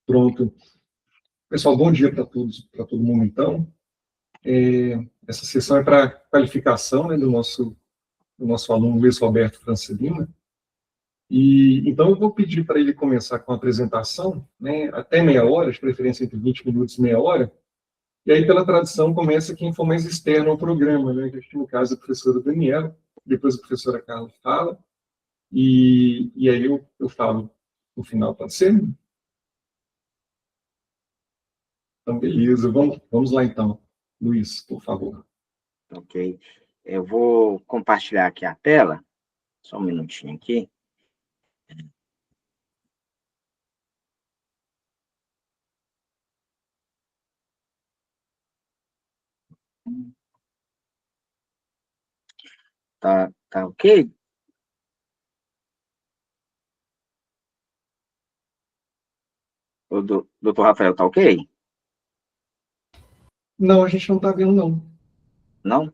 Pronto. Pessoal, bom dia para todos, para todo mundo, então. Essa sessão é para qualificação, né, do nosso aluno Luiz Roberto Francelina. E, então, eu vou pedir para ele começar com a apresentação, né, até meia hora, de preferência entre 20 minutos e meia hora, e aí, pela tradição, começa quem for mais externo ao programa, né, que no caso é a professora Daniela, depois a professora Carla fala, e aí eu falo no final, pode ser? Então, beleza, vamos lá então. Luiz, por favor. Ok. Eu vou compartilhar aqui a tela, só um minutinho aqui. Tá ok? O doutor Rafael, tá ok? Não, a gente não está vendo, não. Não?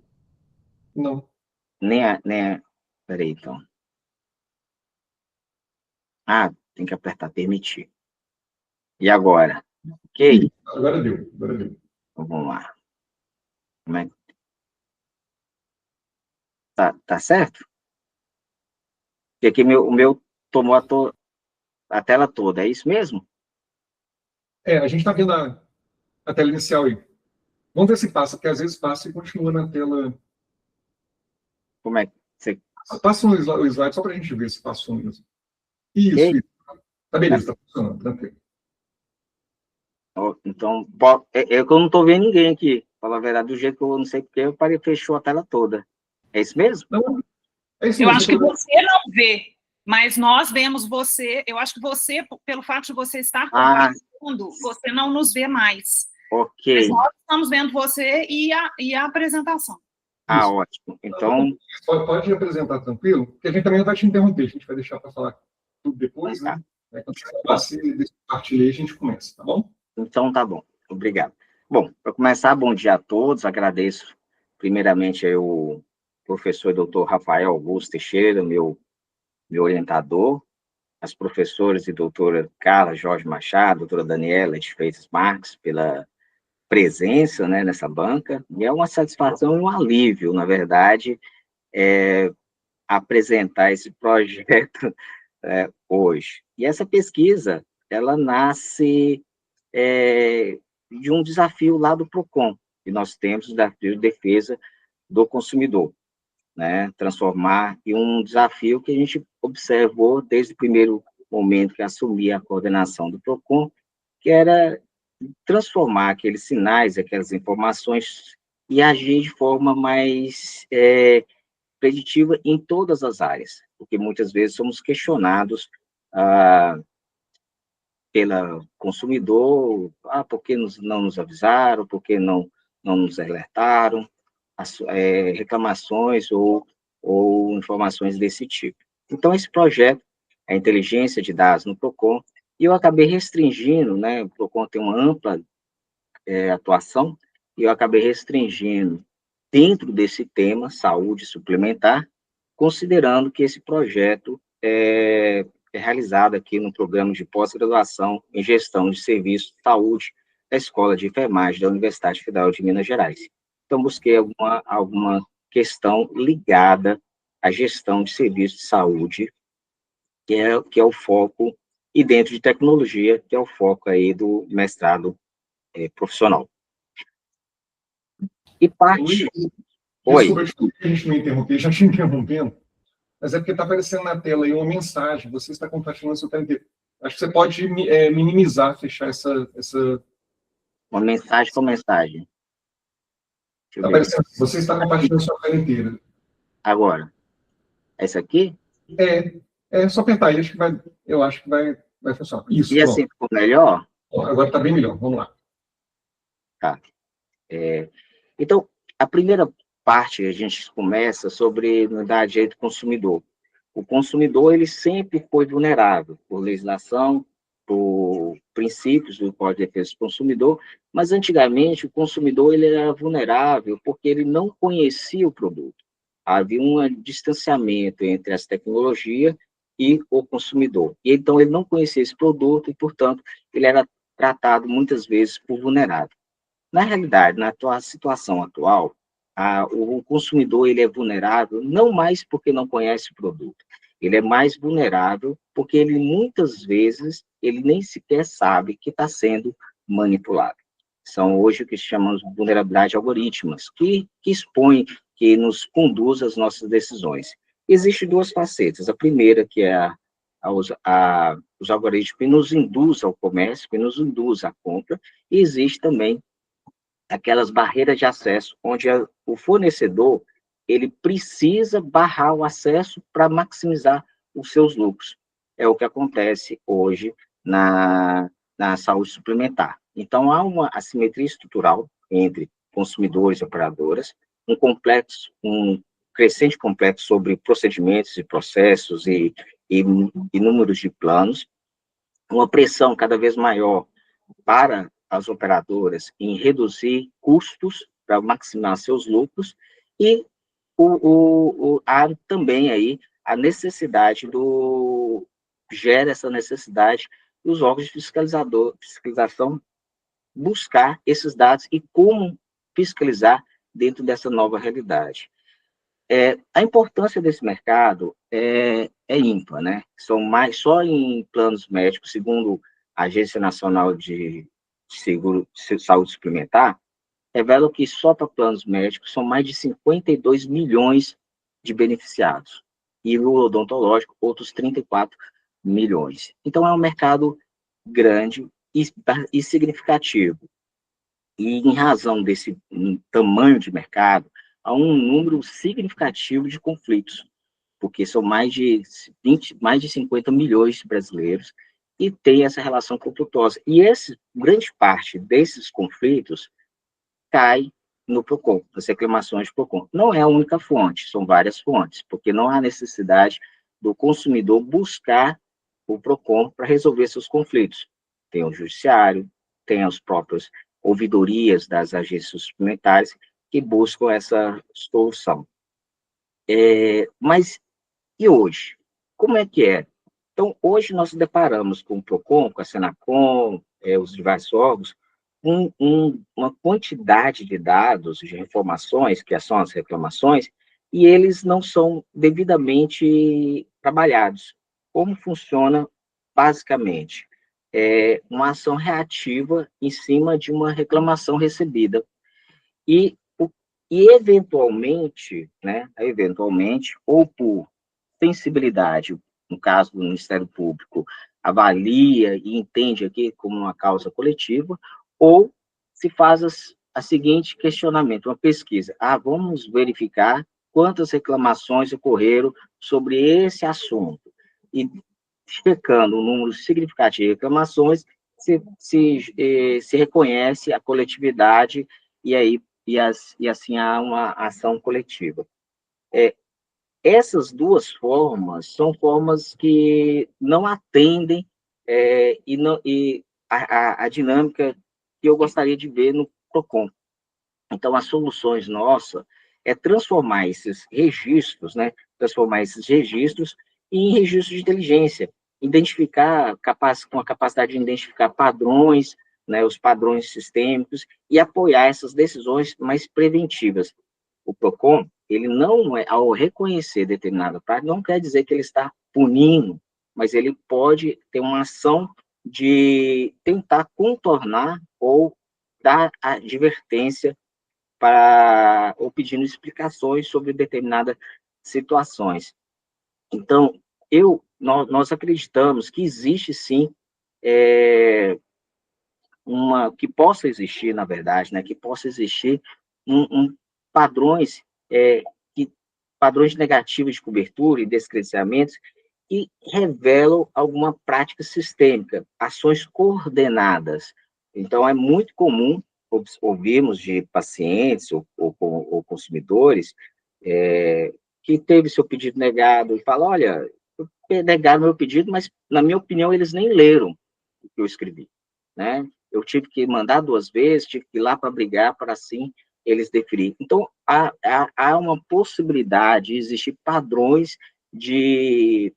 Não. Peraí, então. Ah, tem que apertar permitir. E agora? Ok? Agora deu, agora deu. Então, vamos lá. Como é? Tá certo? Porque aqui o meu tomou a tela toda, é isso mesmo? A gente está vendo a tela inicial aí. Vamos ver se passa, porque às vezes passa e continua na tela. Como é que você... Passa o slide só para a gente ver se passou mesmo. Isso, Ok? isso. Tá beleza, tá funcionando, tranquilo. Então, é que eu não estou vendo ninguém aqui. Falar a verdade, do jeito que eu não sei porque, eu parei, fechou a tela toda. É isso mesmo? Não, é isso Eu mesmo. acho que você não vê, mas nós vemos você. Eu acho que você, pelo fato de você estar compartilhando, você não nos vê mais. Ok. Mas nós estamos vendo você e a apresentação. Ah, ótimo. Então... Pode apresentar tranquilo, porque a gente também não vai te interromper, a gente vai deixar para falar tudo depois, né? Quando você passe desse partilho, a gente começa, tá bom? Então, tá bom. Obrigado. Bom, para começar, bom dia a todos. Agradeço, primeiramente, o professor doutor Rafael Augusto Teixeira, meu orientador, as professoras e doutora Carla Jorge Machado, doutora Daniela de Freitas Marques, pela presença, né, nessa banca. E é uma satisfação e um alívio, na verdade, apresentar esse projeto hoje. E essa pesquisa, ela nasce de um desafio lá do PROCON, que nós temos o desafio de defesa do consumidor, né? Transformar em um desafio que a gente observou desde o primeiro momento que assumi a coordenação do PROCON, que era transformar aqueles sinais, aquelas informações e agir de forma mais preditiva em todas as áreas, porque muitas vezes somos questionados pela consumidor, por que não nos avisaram, por que não nos alertaram, reclamações ou informações desse tipo. Então, esse projeto, a inteligência de dados no PROCON, e eu acabei restringindo, né, o PROCON tem uma ampla atuação, e eu acabei restringindo dentro desse tema, saúde suplementar, considerando que esse projeto é realizado aqui no programa de pós-graduação em gestão de serviços de saúde da Escola de Enfermagem da Universidade Federal de Minas Gerais. Então, busquei alguma questão ligada à gestão de serviços de saúde, que é o foco, e dentro de tecnologia, que é o foco aí do mestrado profissional. E parte... Desculpa, a gente me interromper, já te interrompendo, mas é porque está aparecendo na tela aí uma mensagem, você está compartilhando seu tempo. Acho que você pode minimizar, fechar essa... Uma mensagem com mensagem. Está aparecendo, você está compartilhando sua tela inteira. Agora, essa aqui? É só apertar aí, eu acho que vai funcionar. Isso, e assim ficou melhor? Agora está bem melhor, vamos lá. Tá. Então, a primeira parte a gente começa sobre dar direito ao consumidor. O consumidor, ele sempre foi vulnerável por legislação, por princípios do Código de Defesa do Consumidor, mas antigamente o consumidor ele era vulnerável porque ele não conhecia o produto. Havia um distanciamento entre as tecnologias e o consumidor. E então ele não conhecia esse produto e, portanto, ele era tratado muitas vezes por vulnerável. Na realidade, na situação atual, o consumidor ele é vulnerável não mais porque não conhece o produto, ele é mais vulnerável porque ele muitas vezes ele nem sequer sabe que está sendo manipulado. São hoje o que chamamos de vulnerabilidade algorítmicas, que expõem, que nos conduz às nossas decisões. Existem duas facetas. A primeira, que é os algoritmos que nos induzem ao comércio, que nos induzem à compra, e existe também aquelas barreiras de acesso, onde o fornecedor ele precisa barrar o acesso para maximizar os seus lucros. É o que acontece hoje na saúde suplementar. Então, há uma assimetria estrutural entre consumidores e operadoras, um crescente complexo sobre procedimentos e processos e números de planos, uma pressão cada vez maior para as operadoras em reduzir custos para maximizar seus lucros, e há também aí a necessidade gera essa necessidade dos órgãos de fiscalização buscar esses dados e como fiscalizar dentro dessa nova realidade. A importância desse mercado é ímpar, né? Só em planos médicos, segundo a Agência Nacional de Saúde Suplementar, revela que só para planos médicos são mais de 52 milhões de beneficiados, e o odontológico, outros 34 milhões. Então, é um mercado grande e significativo. E, em razão desse tamanho de mercado, há um número significativo de conflitos, porque são mais de 50 milhões de brasileiros e tem essa relação conflituosa. E grande parte desses conflitos cai no PROCON, nas reclamações do PROCON. Não é a única fonte, são várias fontes, porque não há necessidade do consumidor buscar o PROCON para resolver seus conflitos. Tem o judiciário, tem as próprias ouvidorias das agências suplementares que buscam essa solução. Mas, e hoje? Como é que é? Então, hoje nós nos deparamos com o PROCON, com a Senacom, os diversos órgãos, uma quantidade de dados, de informações, que são as reclamações, e eles não são devidamente trabalhados. Como funciona, basicamente? Uma ação reativa em cima de uma reclamação recebida. E eventualmente, né, ou por sensibilidade, no caso do Ministério Público, avalia e entende aqui como uma causa coletiva, ou se faz a seguinte questionamento, uma pesquisa. Vamos verificar quantas reclamações ocorreram sobre esse assunto. E, checando o número significativo de reclamações, se reconhece a coletividade e assim há uma ação coletiva. Essas duas formas são formas que não atendem a dinâmica que eu gostaria de ver no PROCON. Então, as soluções nossas é transformar esses registros, né, em registros de inteligência, com a capacidade de identificar padrões, né, os padrões sistêmicos, e apoiar essas decisões mais preventivas. O PROCON, ele não ao reconhecer determinada prática, não quer dizer que ele está punindo, mas ele pode ter uma ação de tentar contornar ou dar advertência ou pedindo explicações sobre determinadas situações. Então, nós acreditamos que existe, sim, que possa existir, na verdade, né, que possa existir padrões negativos de cobertura e descredenciamentos que revelam alguma prática sistêmica, ações coordenadas. Então, é muito comum ouvirmos de pacientes ou consumidores que teve seu pedido negado e fala, olha, negaram meu pedido, mas, na minha opinião, eles nem leram o que eu escrevi, né? Eu tive que mandar 2 vezes, tive que ir lá para brigar, para assim eles deferirem. Então, há uma possibilidade de existir padrões de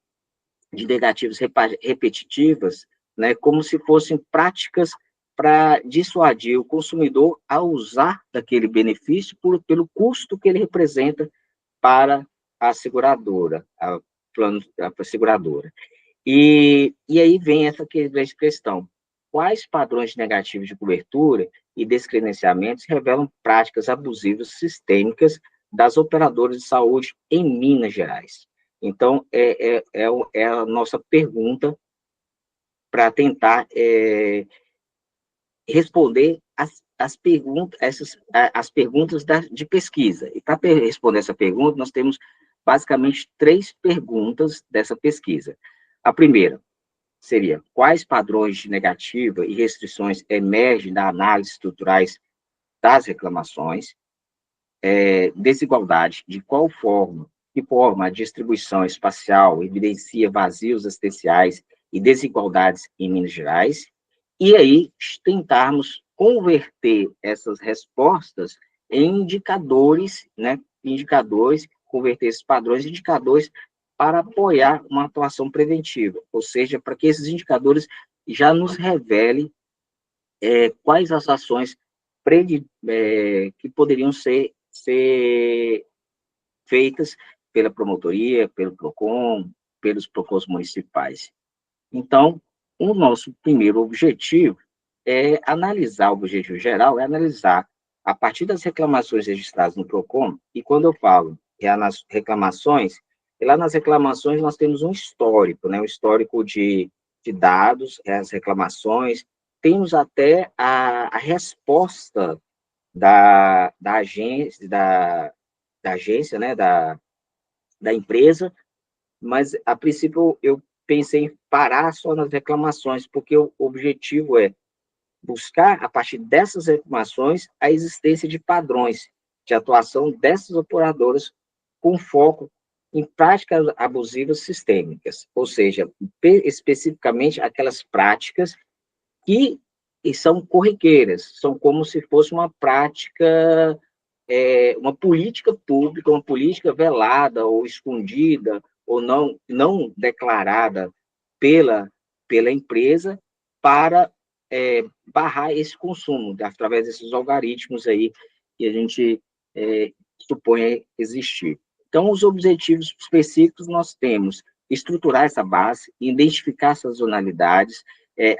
negativas repetitivas, né, como se fossem práticas para dissuadir o consumidor a usar daquele benefício pelo custo que ele representa para a seguradora, a seguradora. E aí vem essa questão. Quais padrões negativos de cobertura e descredenciamentos revelam práticas abusivas sistêmicas das operadoras de saúde em Minas Gerais? Então, é a nossa pergunta para tentar responder as perguntas de pesquisa. E para responder essa pergunta, nós temos basicamente 3 perguntas dessa pesquisa. A primeira seria: quais padrões de negativa e restrições emergem da análise estruturais das reclamações? Desigualdade: de que forma a distribuição espacial evidencia vazios assistenciais e desigualdades em Minas Gerais? E aí tentarmos converter essas respostas em indicadores, né? Converter esses padrões em indicadores para apoiar uma atuação preventiva, ou seja, para que esses indicadores já nos revelem quais as ações que poderiam ser feitas pela promotoria, pelo PROCON, pelos PROCONs municipais. Então, o nosso primeiro objetivo o objetivo geral é analisar, a partir das reclamações registradas no PROCON, e quando eu falo nas reclamações, lá nas reclamações nós temos um histórico, né, um histórico de dados, as reclamações, temos até a resposta da agência, né, da empresa, mas, a princípio, eu pensei em parar só nas reclamações, porque o objetivo é buscar, a partir dessas reclamações, a existência de padrões de atuação dessas operadoras com foco em práticas abusivas sistêmicas, ou seja, especificamente aquelas práticas que são corriqueiras, são como se fosse uma prática, uma política pública, uma política velada ou escondida, ou não declarada pela empresa para barrar esse consumo, através desses algoritmos aí que a gente supõe existir. Então, os objetivos específicos nós temos: estruturar essa base, identificar sazonalidades,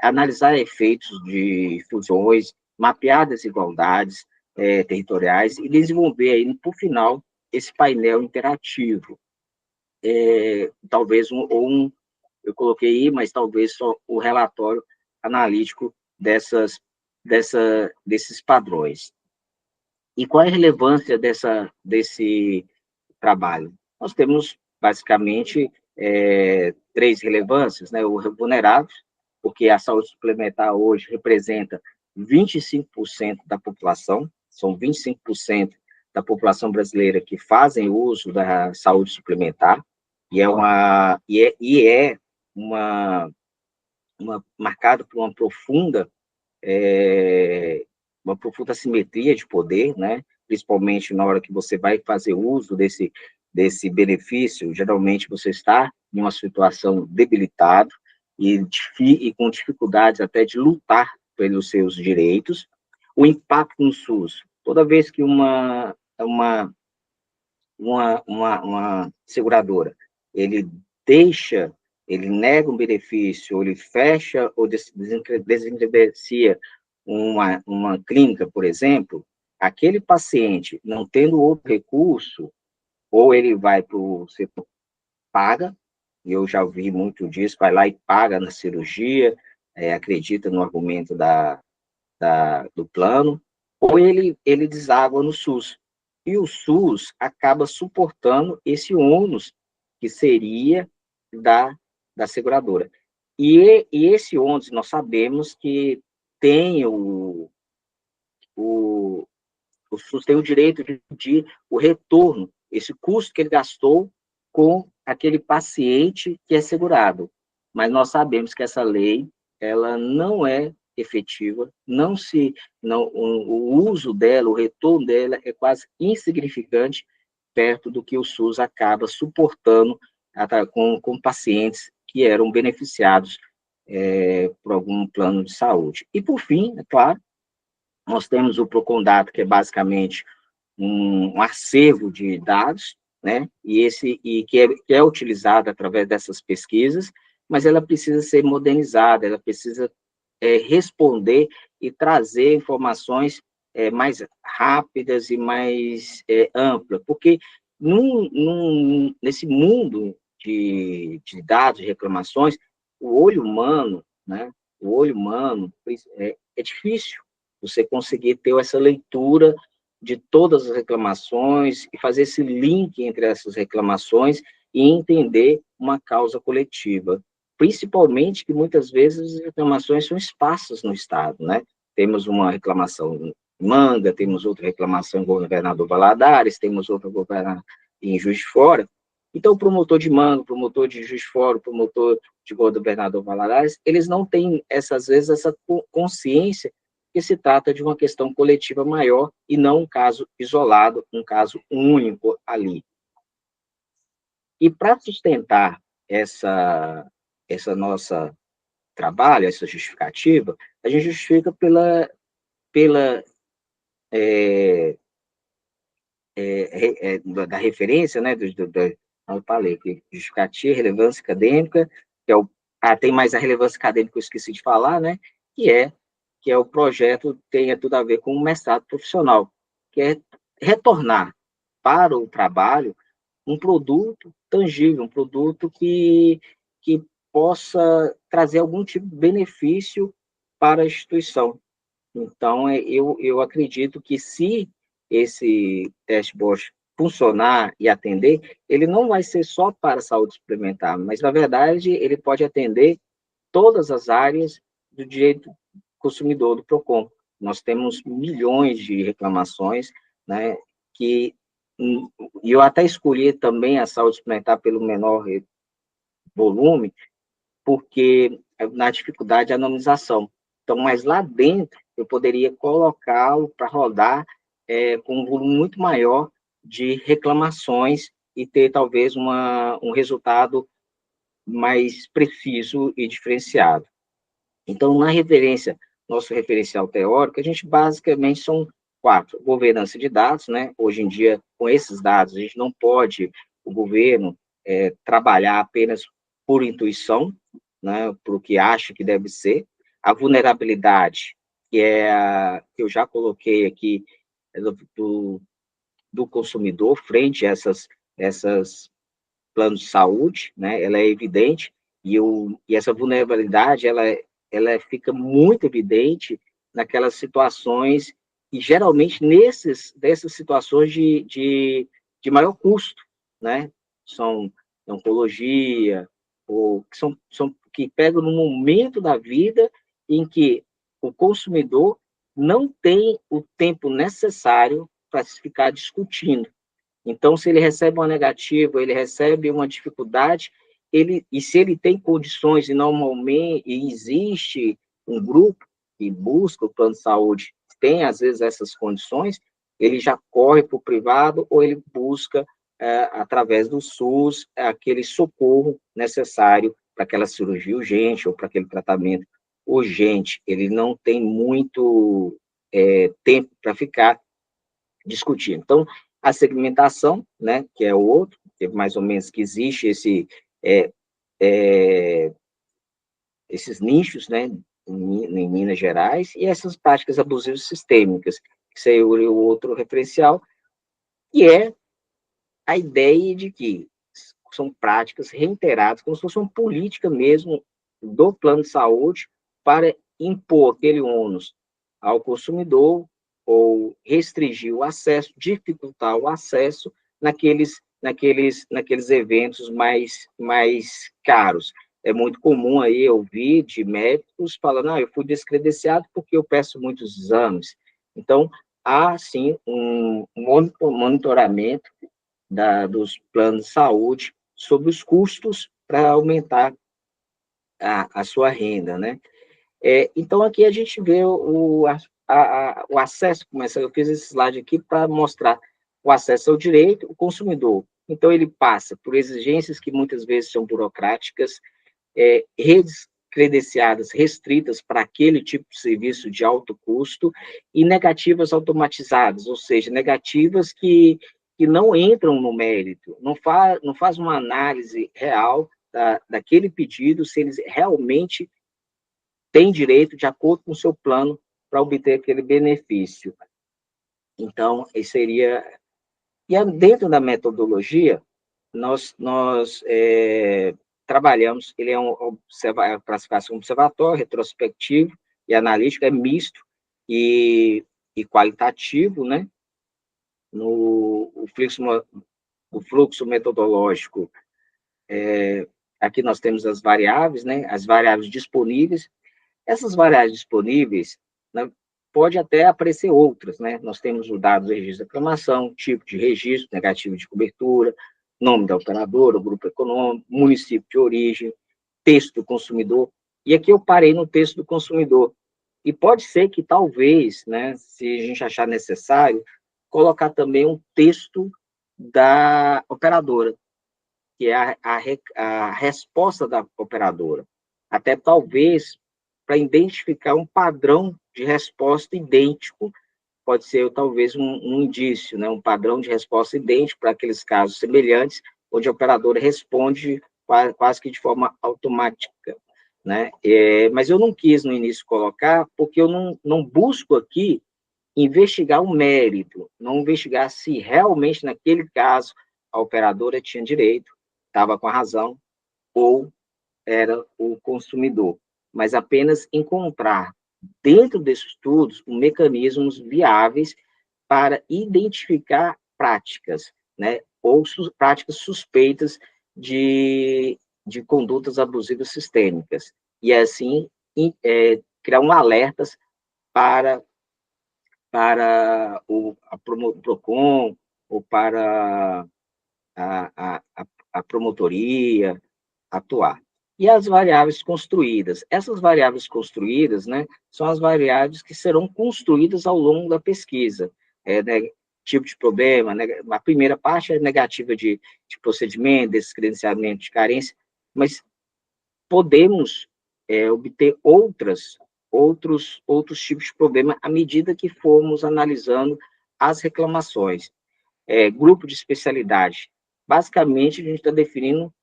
analisar efeitos de fusões, mapear desigualdades territoriais e desenvolver aí, por final, esse painel interativo. Talvez eu coloquei aí, mas talvez só o relatório analítico desses padrões. E qual é a relevância desse trabalho? Nós temos, basicamente, 3 relevâncias, né? O vulnerável, porque a saúde suplementar hoje representa 25% da população, são 25% da população brasileira que fazem uso da saúde suplementar, e é marcado por uma profunda assimetria de poder, né? Principalmente na hora que você vai fazer uso desse benefício, geralmente você está em uma situação debilitado e com dificuldades até de lutar pelos seus direitos. O impacto no SUS: toda vez que uma seguradora, ele nega um benefício, ou ele fecha ou desinterencia uma clínica, por exemplo, aquele paciente, não tendo outro recurso, ou ele vai para o setor paga, e eu já ouvi muito disso, vai lá e paga na cirurgia, acredita no argumento do plano, ou ele deságua no SUS. E o SUS acaba suportando esse ônus que seria da seguradora. E esse ônus, nós sabemos que tem o SUS tem o direito de pedir o retorno, esse custo que ele gastou com aquele paciente que é segurado. Mas nós sabemos que essa lei, ela não é efetiva, o uso dela, o retorno dela é quase insignificante perto do que o SUS acaba suportando com pacientes que eram beneficiados por algum plano de saúde. E, por fim, é claro, nós temos o Procon-Data, que é basicamente um acervo de dados, né, que é utilizado através dessas pesquisas, mas ela precisa ser modernizada, ela precisa responder e trazer informações mais rápidas e mais amplas, porque nesse mundo de dados, de reclamações, o olho humano, né, é difícil você conseguir ter essa leitura de todas as reclamações e fazer esse link entre essas reclamações e entender uma causa coletiva. Principalmente que muitas vezes as reclamações são esparsas no Estado, né? Temos uma reclamação em Manga, temos outra reclamação em Governador Valadares, temos outra em Juiz de Fora. Então, o promotor de Manga, o promotor de Juiz de Fora, o promotor de Governador Valadares, eles não têm, às vezes, essa consciência que se trata de uma questão coletiva maior e não um caso isolado, um caso único ali. E para sustentar essa nossa trabalho, essa justificativa, a gente justifica da referência, né, eu falei que justificativa, relevância acadêmica, que é tem mais a relevância acadêmica que eu esqueci de falar, né, que é o projeto tenha tudo a ver com o mestrado profissional, que é retornar para o trabalho um produto tangível, um produto que possa trazer algum tipo de benefício para a instituição. Então, eu acredito que se esse teste Bosch funcionar e atender, ele não vai ser só para a saúde suplementar, mas, na verdade, ele pode atender todas as áreas do direito consumidor do PROCON. Nós temos milhões de reclamações, né, e eu até escolhi também a saúde suplementar pelo menor volume, porque na dificuldade de anonimização. Então, mas lá dentro, eu poderia colocá-lo para rodar com um volume muito maior de reclamações e ter, talvez, um resultado mais preciso e diferenciado. Então, na referência, nosso referencial teórico, a gente basicamente são 4. Governança de dados, né? Hoje em dia, com esses dados, a gente não pode, o governo, trabalhar apenas por intuição, né? Por o que acha que deve ser. A vulnerabilidade, que eu já coloquei aqui, do consumidor frente a essas planos de saúde, né? Ela é evidente, e essa vulnerabilidade, ela fica muito evidente naquelas situações, e geralmente dessas situações de maior custo, né? São oncologia, ou que pegam no momento da vida em que o consumidor não tem o tempo necessário para se ficar discutindo. Então, se ele recebe uma negativa, ele recebe uma dificuldade, e se ele tem condições, e normalmente existe um grupo que busca o plano de saúde, tem, às vezes, essas condições, ele já corre para o privado, ou ele busca, através do SUS, aquele socorro necessário para aquela cirurgia urgente, ou para aquele tratamento urgente. Ele não tem muito tempo para ficar discutindo. Então, a segmentação, né, que é o outro, que mais ou menos que existe esses nichos, né, em Minas Gerais, e essas práticas abusivas sistêmicas, que seria o outro referencial, que é a ideia de que são práticas reiteradas, como se fosse uma política mesmo do plano de saúde para impor aquele ônus ao consumidor, ou restringir o acesso, dificultar o acesso naqueles eventos mais caros. É muito comum aí ouvir de médicos falando, eu fui descredenciado porque eu peço muitos exames. Então, há, sim, um monitoramento dos planos de saúde sobre os custos para aumentar a sua renda, né? Então, aqui a gente vê o acesso, eu fiz esse slide aqui para mostrar o acesso ao direito, o consumidor. Então, ele passa por exigências que muitas vezes são burocráticas, redes credenciadas restritas para aquele tipo de serviço de alto custo, e negativas automatizadas, ou seja, negativas que não entram no mérito, não faz uma análise real daquele pedido, se eles realmente têm direito, de acordo com o seu plano, para obter aquele benefício. Então, isso seria... E dentro da metodologia, nós trabalhamos, ele é a classificação observatório, retrospectivo e analítico, é misto e qualitativo, né? O fluxo metodológico, aqui nós temos as variáveis, né? As variáveis disponíveis. Essas variáveis disponíveis, né, pode até aparecer outras, né? Nós temos o dado do registro de reclamação, tipo de registro, negativo de cobertura, nome da operadora, o grupo econômico, município de origem, texto do consumidor. E aqui eu parei no texto do consumidor. E pode ser que, talvez, né, se a gente achar necessário, colocar também um texto da operadora, que é a resposta da operadora. Até talvez para identificar um padrão de resposta idêntico, pode ser talvez um indício, né, um padrão de resposta idêntico para aqueles casos semelhantes, onde a operadora responde quase que de forma automática, né? Mas eu não quis no início colocar, porque eu não busco aqui investigar o mérito, não investigar se realmente naquele caso a operadora tinha direito, estava com a razão, ou era o consumidor, mas apenas encontrar dentro desses estudos mecanismos viáveis para identificar práticas, né, ou práticas suspeitas de condutas abusivas sistêmicas, e assim criar alertas para o PROCON, ou para a promotoria atuar. E as variáveis construídas? Essas variáveis construídas, né, são as variáveis que serão construídas ao longo da pesquisa. Né, tipo de problema, né, a primeira parte é negativa de procedimento, descredenciamento de carência, mas podemos obter outros tipos de problema à medida que formos analisando as reclamações. Grupo de especialidade. Basicamente, a gente está definindo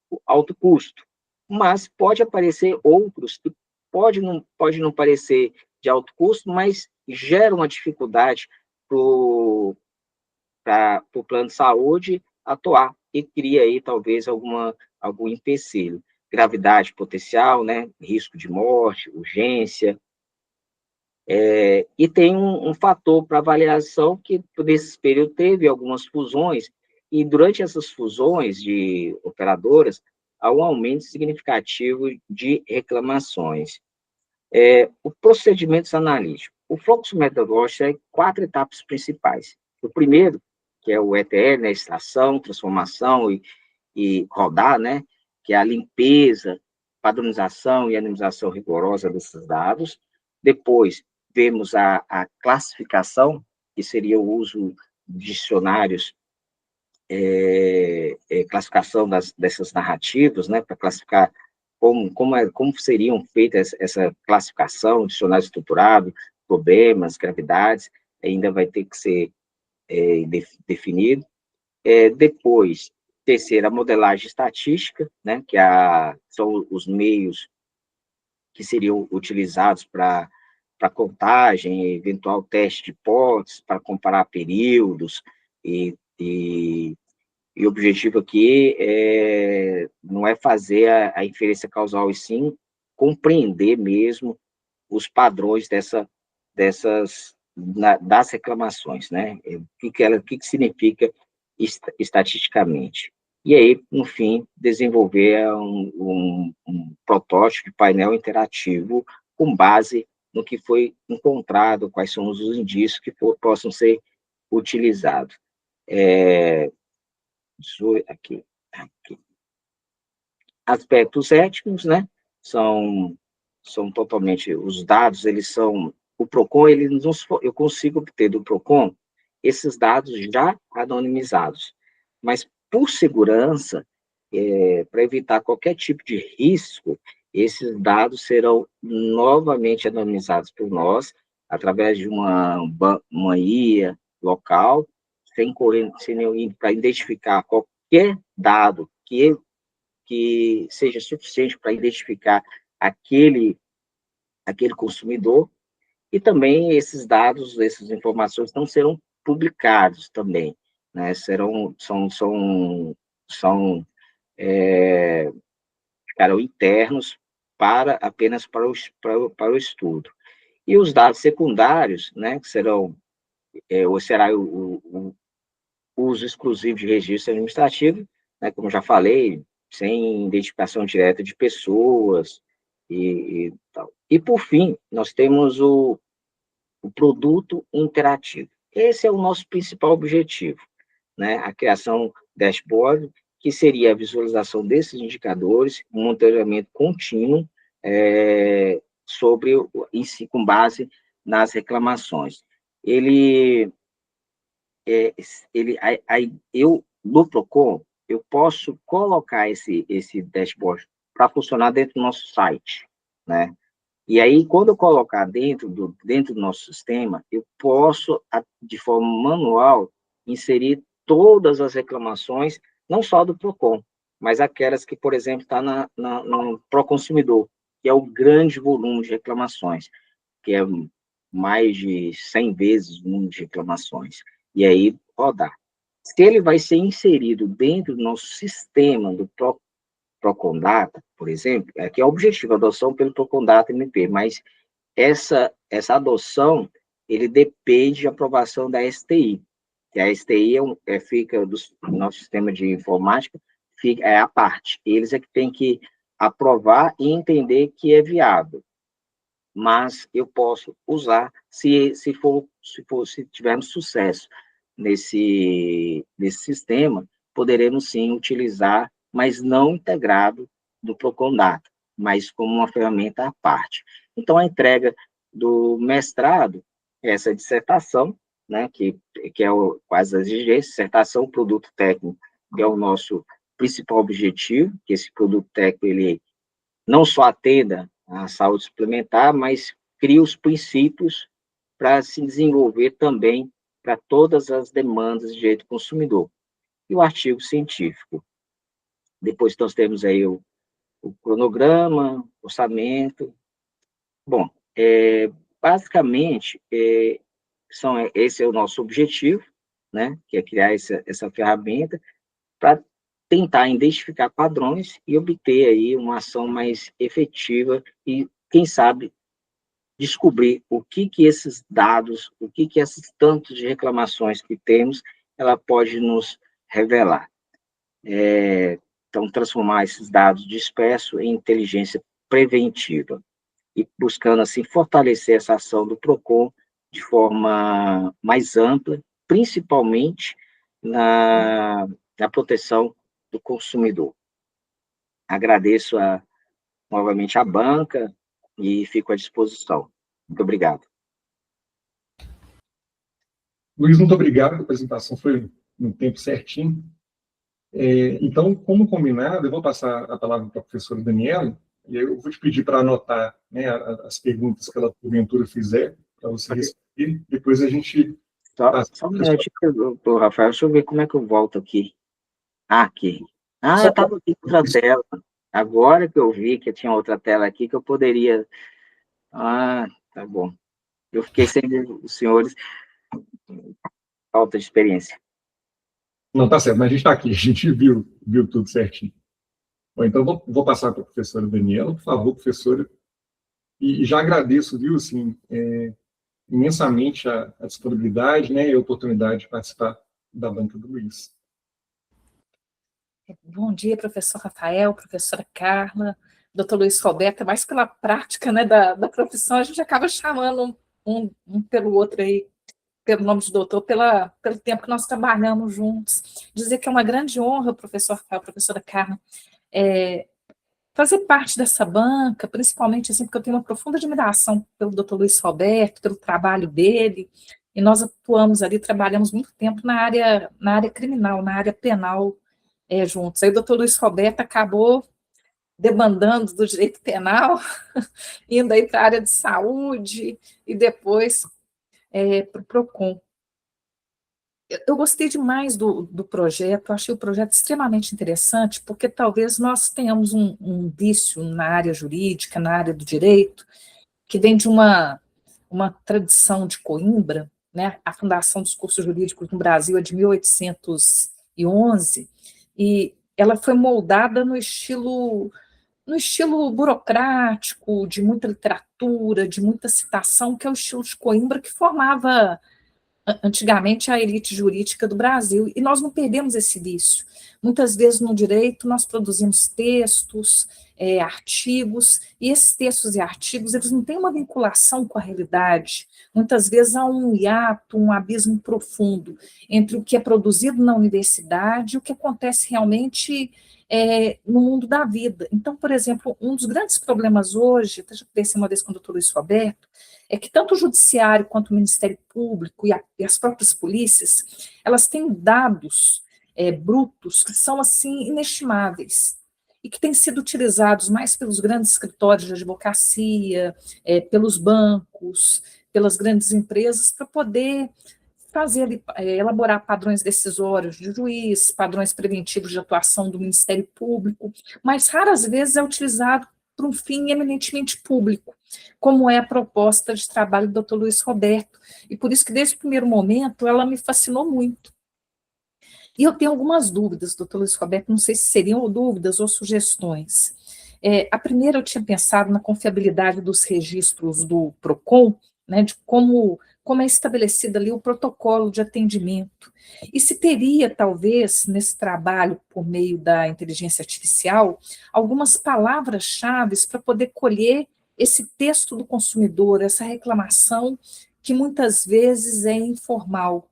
o alto custo, mas pode aparecer outros que pode não parecer de alto custo, mas geram uma dificuldade para o plano de saúde atuar, e cria aí talvez algum empecilho. Gravidade potencial, né, risco de morte, urgência, e tem um fator para avaliação que, nesse período, teve algumas fusões, e durante essas fusões de operadoras, há um aumento significativo de reclamações. O procedimentos analíticos. O fluxo metodológico tem 4 etapas principais. O primeiro, que é o ETL, né, extração, transformação e rodar, né, que é a limpeza, padronização e anonimização rigorosa desses dados. Depois, vemos a classificação, que seria o uso de dicionários, classificação dessas narrativas, né, para classificar como seriam feitas essa classificação, dicionário estruturado, problemas, gravidades, ainda vai ter que ser definido. Depois, terceira, a modelagem estatística, né, que são os meios que seriam utilizados para contagem, eventual teste de hipóteses, para comparar períodos, e o objetivo aqui não é fazer a inferência causal, e sim compreender mesmo os padrões das reclamações, né? O que significa estatisticamente. E aí, no fim, desenvolver um protótipo de painel interativo com base no que foi encontrado, quais são os indícios que possam ser utilizados. Aqui. Aspectos éticos, né? São totalmente, os dados, eles são, o PROCON, eu consigo obter do PROCON esses dados já anonimizados, mas por segurança, para evitar qualquer tipo de risco, esses dados serão novamente anonimizados por nós, através de uma IA local, sem nenhum, para identificar qualquer dado que seja suficiente para identificar aquele consumidor, e também esses dados, essas informações não serão publicados também, né? Ficarão internos apenas para o estudo. E os dados secundários, né, que será o uso exclusivo de registro administrativo, né, como já falei, sem identificação direta de pessoas e tal. E, por fim, nós temos o produto interativo. Esse é o nosso principal objetivo, né, a criação dashboard, que seria a visualização desses indicadores, um monitoramento contínuo em si, com base nas reclamações. No Procon, eu posso colocar esse dashboard para funcionar dentro do nosso site, né? E aí, quando eu colocar dentro do nosso sistema, eu posso, de forma manual, inserir todas as reclamações, não só do Procon, mas aquelas que, por exemplo, está no Proconsumidor, que é o grande volume de reclamações, que é mais de 100 vezes o número de reclamações. E aí, rodar. Se ele vai ser inserido dentro do nosso sistema do Procon Data, por exemplo, que é o objetivo, a adoção pelo Procon Data MP, mas essa adoção, ele depende de aprovação da STI, que a STI fica do nosso sistema de informática, é a parte. Eles é que tem que aprovar e entender que é viável. Mas eu posso usar se tivermos sucesso nesse sistema, poderemos sim utilizar, mas não integrado do Procon Data, mas como uma ferramenta à parte. Então, a entrega do mestrado, essa dissertação, né, que é quase as exigências, dissertação, produto técnico, que é o nosso principal objetivo, que esse produto técnico, ele não só atenda à saúde suplementar, mas cria os princípios para se desenvolver também para todas as demandas de direito do consumidor. E o artigo científico. Depois nós temos aí o cronograma, orçamento. Bom, basicamente, esse é o nosso objetivo, né, que é criar essa ferramenta para tentar identificar padrões e obter aí uma ação mais efetiva e, quem sabe, descobrir o que esses dados, o que esses tantos de reclamações que temos, ela pode nos revelar. Então, transformar esses dados dispersos em inteligência preventiva e buscando, assim, fortalecer essa ação do Procon de forma mais ampla, principalmente na proteção do consumidor. Agradeço novamente a banca e fico à disposição. Muito obrigado. Luiz, muito obrigado, a apresentação foi no tempo certinho. Então, como combinado, eu vou passar a palavra para a professora Daniela, e aí eu vou te pedir para anotar, né, as perguntas que ela, porventura, fizer, para você responder, depois a gente... Só um minutinho, Rafael, deixa eu ver como é que eu volto aqui. Aqui. Eu estava aqui com outra tela. Agora que eu vi que tinha outra tela aqui, que eu poderia... tá bom. Eu fiquei sem os senhores, falta de experiência. Não, tá certo, mas a gente está aqui, a gente viu tudo certinho. Bom, então, vou passar para a professora Daniela, por favor, professora, e já agradeço, viu, assim, imensamente a disponibilidade, né, e a oportunidade de participar da banca do Luiz. Bom dia, professor Rafael, professora Carla, doutor Luiz Roberto, mais pela prática, né, da profissão, a gente acaba chamando um pelo outro aí, pelo nome de doutor, pelo tempo que nós trabalhamos juntos. Dizer que é uma grande honra, professor Rafael, professora Carla, fazer parte dessa banca, principalmente assim, porque eu tenho uma profunda admiração pelo doutor Luiz Roberto, pelo trabalho dele, e nós atuamos ali, trabalhamos muito tempo na área criminal, na área penal, juntos. Aí o doutor Luiz Roberto acabou demandando do direito penal, indo aí para a área de saúde e depois para o PROCON. Eu gostei demais do projeto, achei o projeto extremamente interessante, porque talvez nós tenhamos um vício na área jurídica, na área do direito, que vem de uma tradição de Coimbra, né? A fundação dos cursos jurídicos no Brasil é de 1811, e ela foi moldada no estilo burocrático, de muita literatura, de muita citação, que é o estilo de Coimbra, que formava antigamente a elite jurídica do Brasil, e nós não perdemos esse vício. Muitas vezes no direito nós produzimos textos, artigos, e esses textos e artigos eles não têm uma vinculação com a realidade. Muitas vezes há um hiato, um abismo profundo entre o que é produzido na universidade e o que acontece realmente no mundo da vida. Então, por exemplo, um dos grandes problemas hoje, até já conversei uma vez com o doutor Luiz Roberto, é que tanto o Judiciário quanto o Ministério Público e as próprias polícias, elas têm dados brutos que são, assim, inestimáveis, e que têm sido utilizados mais pelos grandes escritórios de advocacia, pelos bancos, pelas grandes empresas, para poder fazer, elaborar padrões decisórios de juiz, padrões preventivos de atuação do Ministério Público, mas raras vezes é utilizado para um fim eminentemente público, como é a proposta de trabalho do Dr. Luiz Roberto, e por isso que desde o primeiro momento ela me fascinou muito. E eu tenho algumas dúvidas, doutor Luiz Roberto, não sei se seriam dúvidas ou sugestões. A primeira, eu tinha pensado na confiabilidade dos registros do PROCON, né, de como é estabelecido ali o protocolo de atendimento, e se teria, talvez, nesse trabalho, por meio da inteligência artificial, algumas palavras-chave para poder colher esse texto do consumidor, essa reclamação que muitas vezes é informal.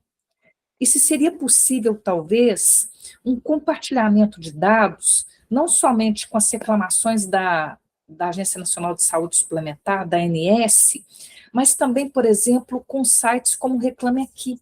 E se seria possível, talvez, um compartilhamento de dados, não somente com as reclamações da Agência Nacional de Saúde Suplementar, da ANS, mas também, por exemplo, com sites como Reclame Aqui.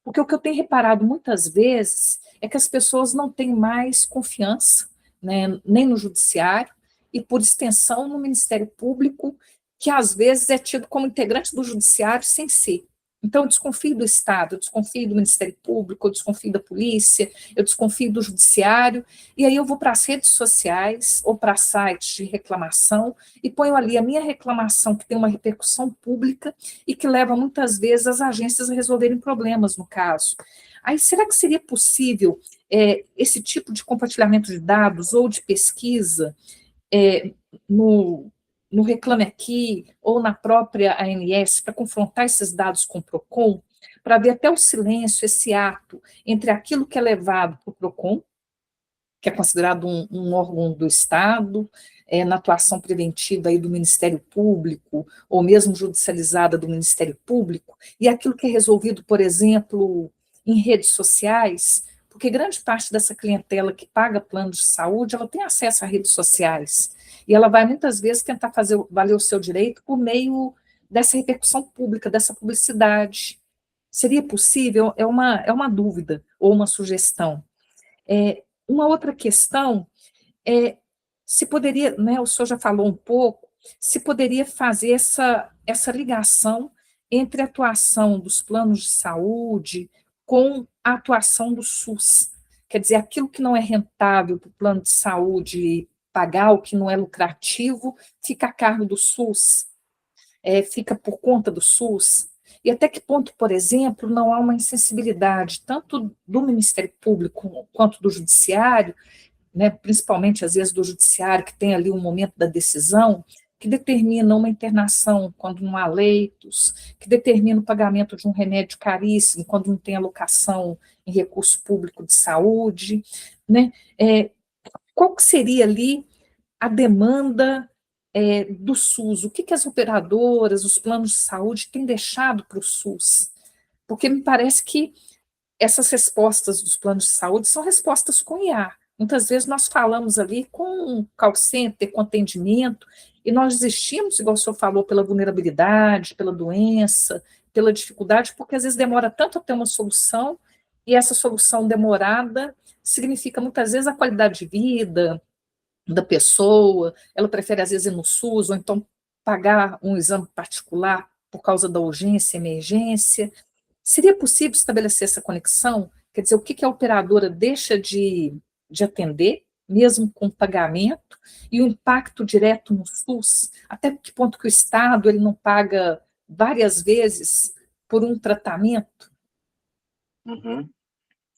Porque o que eu tenho reparado muitas vezes é que as pessoas não têm mais confiança, né, nem no judiciário, e, por extensão, no Ministério Público, que às vezes é tido como integrante do judiciário sem ser. Então, eu desconfio do Estado, eu desconfio do Ministério Público, eu desconfio da polícia, eu desconfio do judiciário, e aí eu vou para as redes sociais ou para sites de reclamação e ponho ali a minha reclamação, que tem uma repercussão pública e que leva muitas vezes as agências a resolverem problemas no caso. Aí, será que seria possível esse tipo de compartilhamento de dados ou de pesquisa no Reclame Aqui ou na própria ANS, para confrontar esses dados com o PROCON, para ver até o silêncio, esse ato entre aquilo que é levado para o PROCON, que é considerado um órgão do Estado, na atuação preventiva aí do Ministério Público, ou mesmo judicializada do Ministério Público, e aquilo que é resolvido, por exemplo, em redes sociais, porque grande parte dessa clientela que paga planos de saúde, ela tem acesso a redes sociais, e ela vai muitas vezes tentar fazer valer o seu direito por meio dessa repercussão pública, dessa publicidade. Seria possível? É uma dúvida, ou uma sugestão. Uma outra questão é se poderia, né, o senhor já falou um pouco, se poderia fazer essa ligação entre a atuação dos planos de saúde com a atuação do SUS. Quer dizer, aquilo que não é rentável para o plano de saúde pagar, o que não é lucrativo, fica a cargo do SUS, fica por conta do SUS. E até que ponto, por exemplo, não há uma insensibilidade, tanto do Ministério Público quanto do Judiciário, né, principalmente, às vezes, do Judiciário, que tem ali um momento da decisão, que determina uma internação quando não há leitos, que determina o pagamento de um remédio caríssimo quando não tem alocação em recurso público de saúde, né? Qual que seria ali a demanda do SUS? O que as operadoras, os planos de saúde têm deixado para o SUS? Porque me parece que essas respostas dos planos de saúde são respostas com IA. Muitas vezes nós falamos ali com um call center, com atendimento, e nós desistimos, igual o senhor falou, pela vulnerabilidade, pela doença, pela dificuldade, porque às vezes demora tanto a ter uma solução, e essa solução demorada significa muitas vezes a qualidade de vida, da pessoa, ela prefere, às vezes, ir no SUS, ou então pagar um exame particular por causa da urgência, emergência. Seria possível estabelecer essa conexão? Quer dizer, o que a operadora deixa de atender, mesmo com pagamento, e o impacto direto no SUS? Até que ponto que o Estado ele não paga várias vezes por um tratamento? Uhum.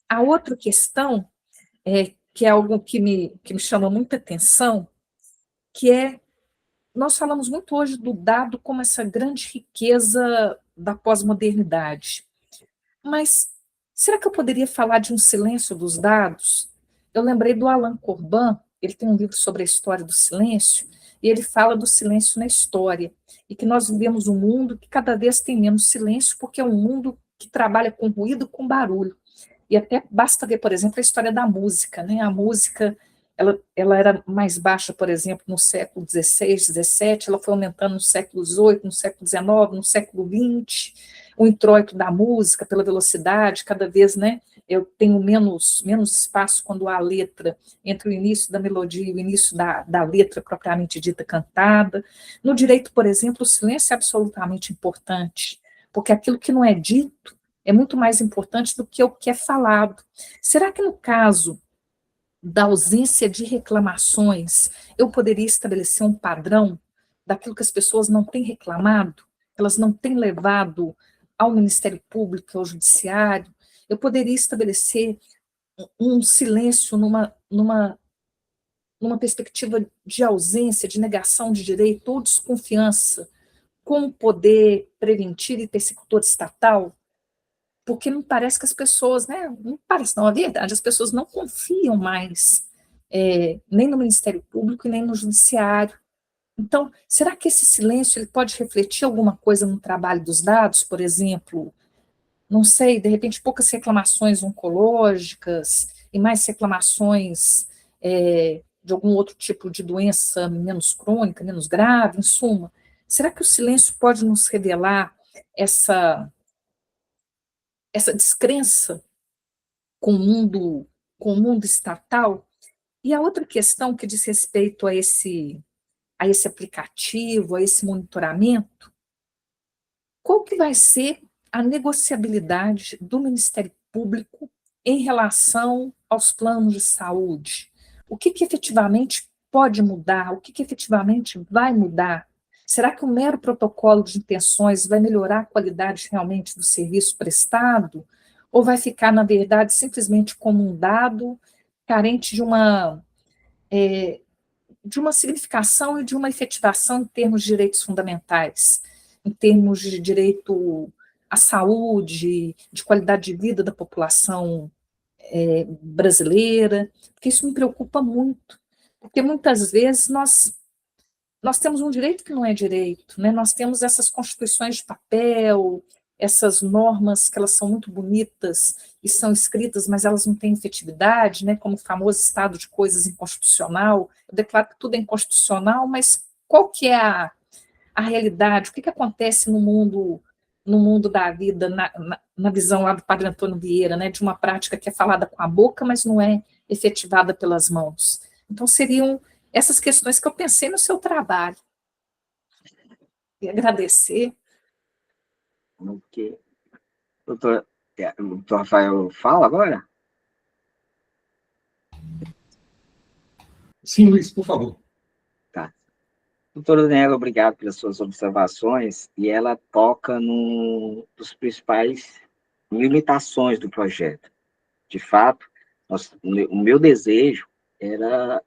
A outra questão, que é algo que me chama muita atenção, que é, nós falamos muito hoje do dado como essa grande riqueza da pós-modernidade. Mas será que eu poderia falar de um silêncio dos dados? Eu lembrei do Alain Corbin, ele tem um livro sobre a história do silêncio, e ele fala do silêncio na história, e que nós vivemos um mundo que cada vez tem menos silêncio, porque é um mundo que trabalha com ruído, com barulho. E até basta ver, por exemplo, a história da música, né? A música, ela era mais baixa, por exemplo, no século XVI, XVII, ela foi aumentando no século XVIII, no século XIX, no século XX, o introito da música pela velocidade, cada vez, né, eu tenho menos espaço quando há a letra, entre o início da melodia e o início da letra propriamente dita cantada. No direito, por exemplo, o silêncio é absolutamente importante, porque aquilo que não é dito é muito mais importante do que o que é falado. Será que no caso da ausência de reclamações, eu poderia estabelecer um padrão daquilo que as pessoas não têm reclamado, elas não têm levado ao Ministério Público, ao Judiciário? Eu poderia estabelecer um silêncio numa perspectiva de ausência, de negação de direito ou desconfiança com o poder preventivo e persecutor estatal? Porque não parece que as pessoas, né, não parece não, é verdade, as pessoas não confiam mais nem no Ministério Público e nem no Judiciário. Então, será que esse silêncio ele pode refletir alguma coisa no trabalho dos dados, por exemplo? Não sei, de repente poucas reclamações oncológicas e mais reclamações de algum outro tipo de doença menos crônica, menos grave, em suma. Será que o silêncio pode nos revelar essa descrença com o mundo estatal? E a outra questão que diz respeito a esse aplicativo, a esse monitoramento, qual que vai ser a negociabilidade do Ministério Público em relação aos planos de saúde? O que efetivamente pode mudar? O que efetivamente vai mudar? Será que o mero protocolo de intenções vai melhorar a qualidade realmente do serviço prestado? Ou vai ficar, na verdade, simplesmente como um dado carente de uma significação e de uma efetivação em termos de direitos fundamentais, em termos de direito à saúde, de qualidade de vida da população brasileira? Porque isso me preocupa muito, porque muitas vezes nós temos um direito que não é direito, né? Nós temos essas constituições de papel, essas normas que elas são muito bonitas e são escritas, mas elas não têm efetividade, né? Como o famoso estado de coisas inconstitucional. Eu declaro que tudo é inconstitucional, mas qual que é a realidade? O que acontece no mundo da vida, na visão lá do padre Antônio Vieira, né? De uma prática que é falada com a boca, mas não é efetivada pelas mãos. Então, seriam essas questões que eu pensei no seu trabalho. E agradecer. Ok. Doutor Rafael fala agora? Sim, Luiz, por favor. Tá. Doutora Daniela, obrigado pelas suas observações, e ela toca num dos principais limitações do projeto. De fato, o meu desejo era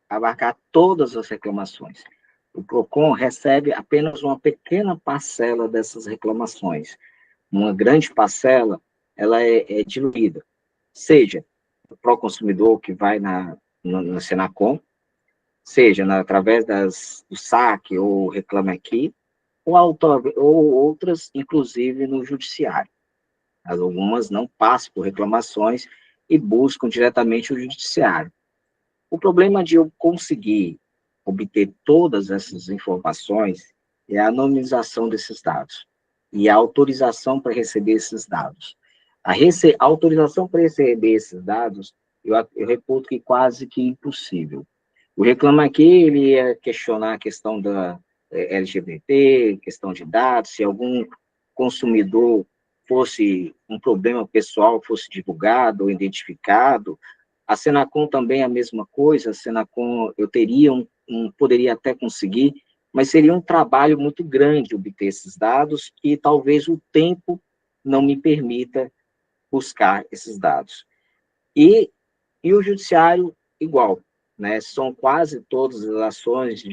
abarcar todas as reclamações. O PROCON recebe apenas uma pequena parcela dessas reclamações. Uma grande parcela, ela é diluída. Seja o pró-consumidor que vai na Senacom, seja através do saque ou Reclame Aqui, ou outras, inclusive, no judiciário. Algumas não passam por reclamações e buscam diretamente o judiciário. O problema de eu conseguir obter todas essas informações é a anonimização desses dados e a autorização para receber esses dados. A autorização para receber esses dados, eu reputo que quase que impossível. O Reclame Aqui, ele ia questionar a questão da LGBT, questão de dados, se algum consumidor fosse um problema pessoal, fosse divulgado ou identificado. A Senacom também é a mesma coisa, a Senacom eu teria poderia até conseguir, mas seria um trabalho muito grande obter esses dados e talvez o tempo não me permita buscar esses dados. E o judiciário, igual, né? São quase todas as ações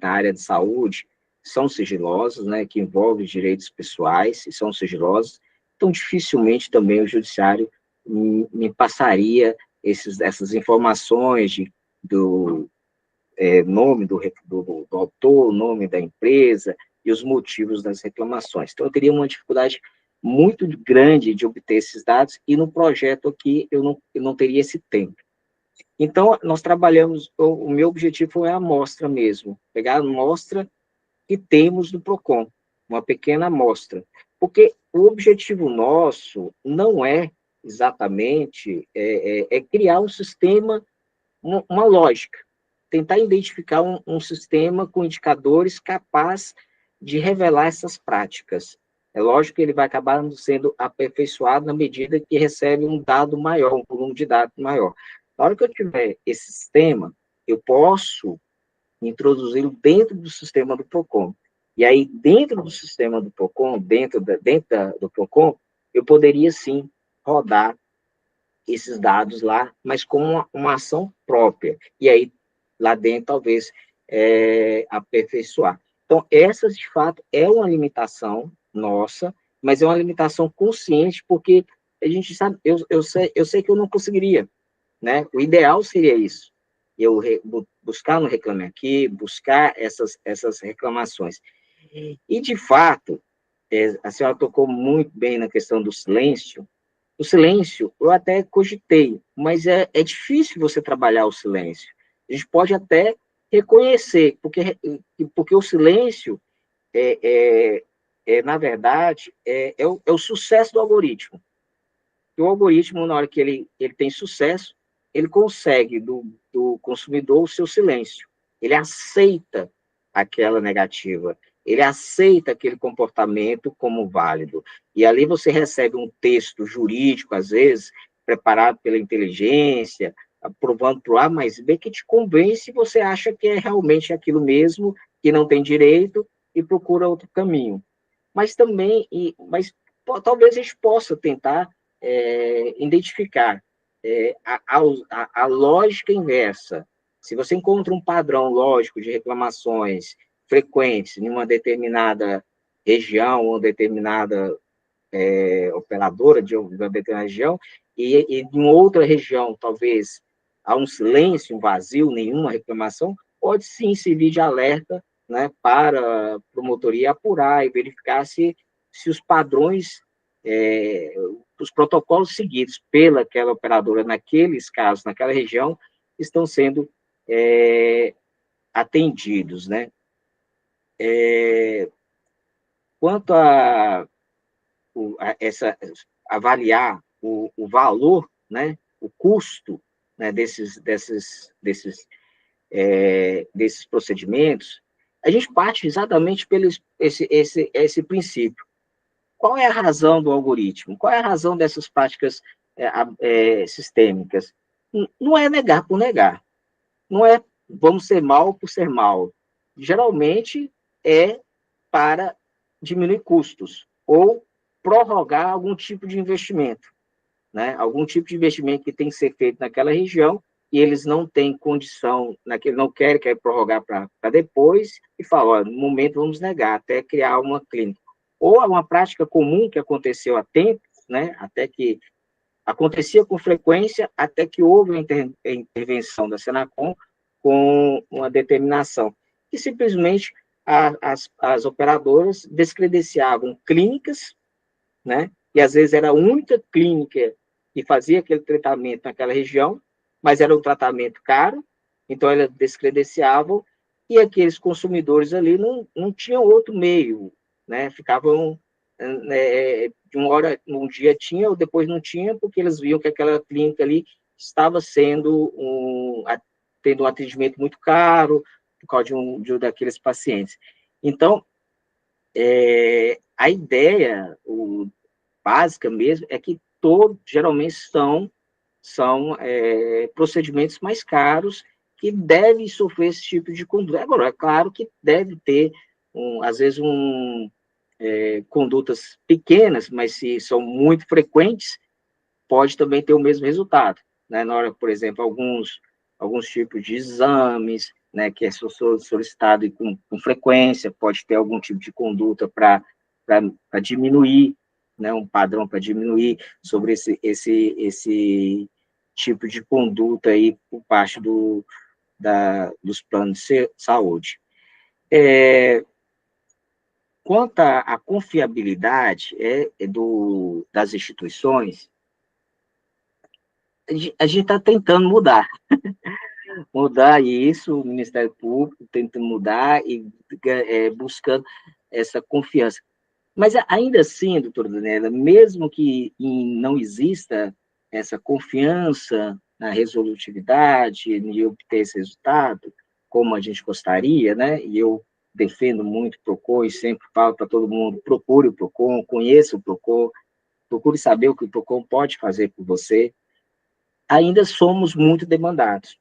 na área de saúde são sigilosas, né? Que envolvem direitos pessoais e são sigilosas, então dificilmente também o judiciário me passaria essas informações do nome do autor, nome da empresa e os motivos das reclamações. Então, eu teria uma dificuldade muito grande de obter esses dados, e no projeto aqui eu não teria esse tempo. Então, nós trabalhamos, o meu objetivo foi a amostra mesmo, pegar a amostra que temos do PROCON, uma pequena amostra, porque o objetivo nosso não é exatamente criar um sistema, uma lógica, tentar identificar um sistema com indicadores capaz de revelar essas práticas. É lógico que ele vai acabar sendo aperfeiçoado na medida que recebe um dado maior, um volume de dados maior. Na hora que eu tiver esse sistema, eu posso introduzi-lo dentro do sistema do PROCON. E aí, dentro do sistema do PROCON, dentro do PROCON, eu poderia, sim, rodar esses dados lá, mas com uma ação própria. E aí, lá dentro, talvez, aperfeiçoar. Então, essa, de fato, é uma limitação nossa, mas é uma limitação consciente, porque a gente sabe, eu sei que eu não conseguiria, né? O ideal seria isso, eu buscar no Reclame Aqui, buscar essas reclamações. E, de fato, a senhora tocou muito bem na questão do silêncio. O silêncio, eu até cogitei, mas é difícil você trabalhar o silêncio. A gente pode até reconhecer, porque o silêncio, na verdade, é o sucesso do algoritmo. E o algoritmo, na hora que ele tem sucesso, ele consegue do consumidor o seu silêncio. Ele aceita aquela negativa, ele aceita aquele comportamento como válido. E ali você recebe um texto jurídico, às vezes, preparado pela inteligência, aprovando para o A mais B, que te convence e você acha que é realmente aquilo mesmo, que não tem direito, e procura outro caminho. Mas também, talvez a gente possa tentar identificar a lógica inversa. Se você encontra um padrão lógico de reclamações frequentes em uma determinada região, ou determinada operadora de uma determinada região, e em outra região, talvez, há um silêncio, um vazio, nenhuma reclamação, pode sim servir de alerta, né, para a promotoria apurar e verificar se os padrões, os protocolos seguidos pelaquela operadora naqueles casos, naquela região, estão sendo atendidos, né? Quanto a avaliar o valor, né, o custo, né, desses procedimentos, a gente parte exatamente pelo esse princípio. Qual é a razão do algoritmo? Qual é a razão dessas práticas sistêmicas? Não é negar por negar. Não é vamos ser mal por ser mal. Geralmente é para diminuir custos ou prorrogar algum tipo de investimento, né? Algum tipo de investimento que tem que ser feito naquela região e eles não têm condição, não querem prorrogar para depois e falam, olha, no momento vamos negar, até criar uma clínica. Ou é uma prática comum que aconteceu há tempos, né? Até que acontecia com frequência, até que houve a intervenção da Senacom com uma determinação, que simplesmente as operadoras descredenciavam clínicas, né? E às vezes era a única clínica que fazia aquele tratamento naquela região, mas era um tratamento caro, então elas descredenciavam, e aqueles consumidores ali não tinham outro meio, né? Ficavam de uma hora, um dia tinha, ou depois não tinha, porque eles viam que aquela clínica ali estava sendo tendo um atendimento muito caro, por causa de um daqueles pacientes. Então, a ideia básica mesmo é que geralmente são procedimentos mais caros que devem sofrer esse tipo de conduta. Agora, é claro que deve ter, às vezes, condutas pequenas, mas se são muito frequentes, pode também ter o mesmo resultado, né? Na hora, por exemplo, alguns tipos de exames, né, que é solicitado e com frequência, pode ter algum tipo de conduta para diminuir, né, um padrão para diminuir sobre esse tipo de conduta aí por parte dos planos de saúde. Quanto à confiabilidade das instituições, a gente está tentando mudar isso, o Ministério Público tenta mudar e buscando essa confiança. Mas ainda assim, doutora Daniela, mesmo que não exista essa confiança na resolutividade, em obter esse resultado, como a gente gostaria, né? E eu defendo muito o PROCON e sempre falo para todo mundo, procure o PROCON, conheça o PROCON, procure saber o que o PROCON pode fazer por você, ainda somos muito demandados.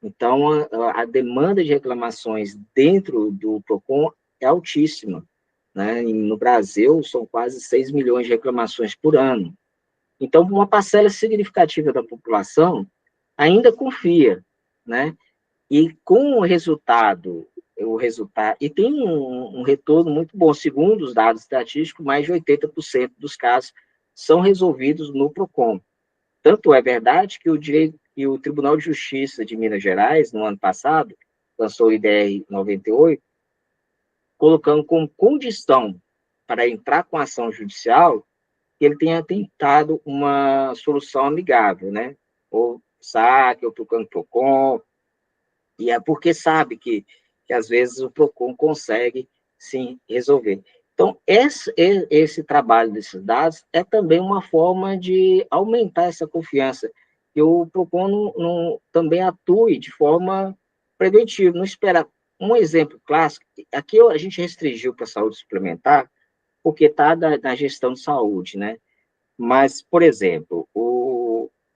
Então, a demanda de reclamações dentro do PROCON é altíssima, né? No Brasil, são quase 6 milhões de reclamações por ano. Então, uma parcela significativa da população ainda confia, né? E com e tem um retorno muito bom. Segundo os dados estatísticos, mais de 80% dos casos são resolvidos no PROCON. Tanto é verdade que o Tribunal de Justiça de Minas Gerais, no ano passado, lançou o IDR 98, colocando como condição para entrar com ação judicial que ele tenha tentado uma solução amigável, né? Ou saque, ou procurando PROCON, e é porque sabe que às vezes o PROCON consegue, sim, resolver. Então, esse trabalho desses dados é também uma forma de aumentar essa confiança, que o PROCON também atue de forma preventiva, não espera. Um exemplo clássico, aqui a gente restringiu para a saúde suplementar, porque está na gestão de saúde, né? Mas, por exemplo,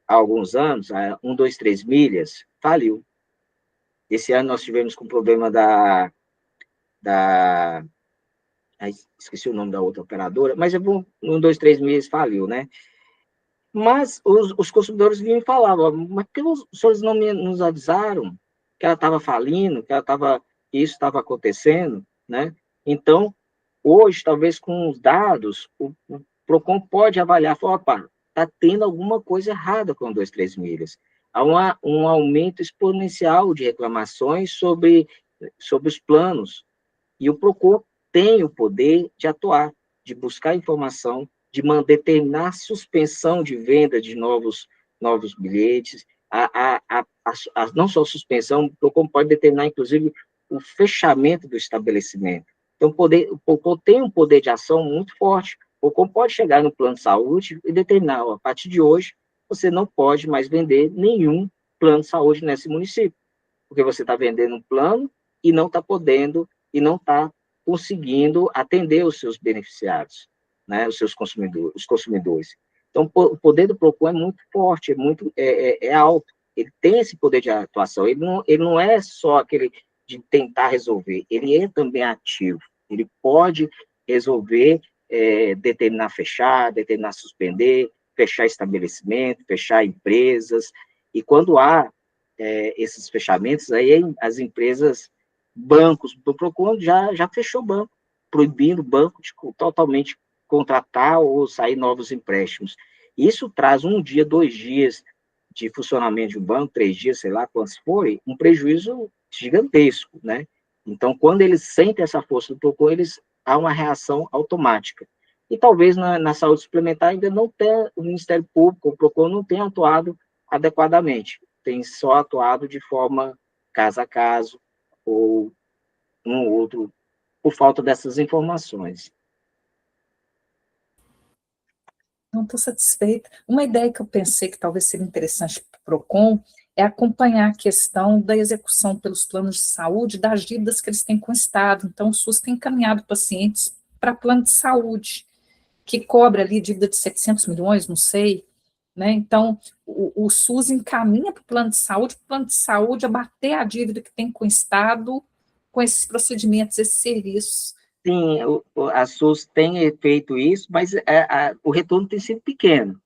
há alguns anos, a 123 Milhas faliu. Esse ano nós tivemos com o problema esqueci o nome da outra operadora, mas 123 Milhas faliu, né? Mas os consumidores vinham e falavam, mas por que os senhores não nos avisaram que ela estava falindo, que isso estava acontecendo, né? Então, hoje, talvez com os dados, o PROCON pode avaliar, falar, opa, está tendo alguma coisa errada com 123 Milhas. Há um aumento exponencial de reclamações sobre os planos, e o PROCON tem o poder de atuar, de buscar informação, de determinar a suspensão de venda de novos bilhetes, não só a suspensão, o PROCON pode determinar, inclusive, o fechamento do estabelecimento. Então, o PROCON tem um poder de ação muito forte. O PROCON pode chegar no plano de saúde e determinar, a partir de hoje, você não pode mais vender nenhum plano de saúde nesse município, porque você está vendendo um plano e não está podendo, e não está conseguindo atender os seus beneficiários, né, os consumidores. Então, o poder do PROCON é muito forte, é alto. Ele tem esse poder de atuação. Ele não é só aquele de tentar resolver, ele é também ativo. Ele pode resolver, determinar fechar, determinar suspender, fechar estabelecimento, fechar empresas. E quando há esses fechamentos, aí as empresas, bancos, do PROCON já fechou banco, proibindo o banco de totalmente contratar ou sair novos empréstimos. Isso traz 1 dia, 2 dias de funcionamento de um banco, 3 dias, sei lá quantos foi, um prejuízo gigantesco, né? Então, quando eles sentem essa força do PROCON, há uma reação automática. E talvez na saúde suplementar ainda não tenha, o Ministério Público, o PROCON não tenha atuado adequadamente, tem só atuado de forma caso a caso, ou um ou outro, por falta dessas informações. Não estou satisfeita. Uma ideia que eu pensei que talvez seria interessante para o PROCON é acompanhar a questão da execução pelos planos de saúde das dívidas que eles têm com o Estado. Então, o SUS tem encaminhado pacientes para plano de saúde, que cobra ali dívida de 700 milhões, não sei, né? Então, o SUS encaminha para o plano de saúde abater a dívida que tem com o Estado, com esses procedimentos, esses serviços. Sim, a SUS tem feito isso, mas o retorno tem sido pequeno.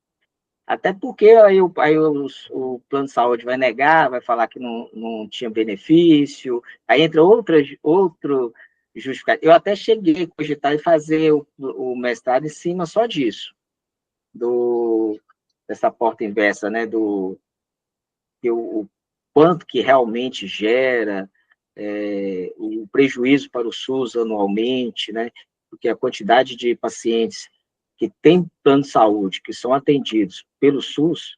Até porque aí o plano de saúde vai negar, vai falar que não tinha benefício, aí entra outro justificativo. Eu até cheguei a cogitar e fazer o mestrado em cima só disso, dessa porta inversa, né, o quanto que realmente gera o prejuízo para o SUS anualmente, né, porque a quantidade de pacientes que têm plano de saúde, que são atendidos pelo SUS,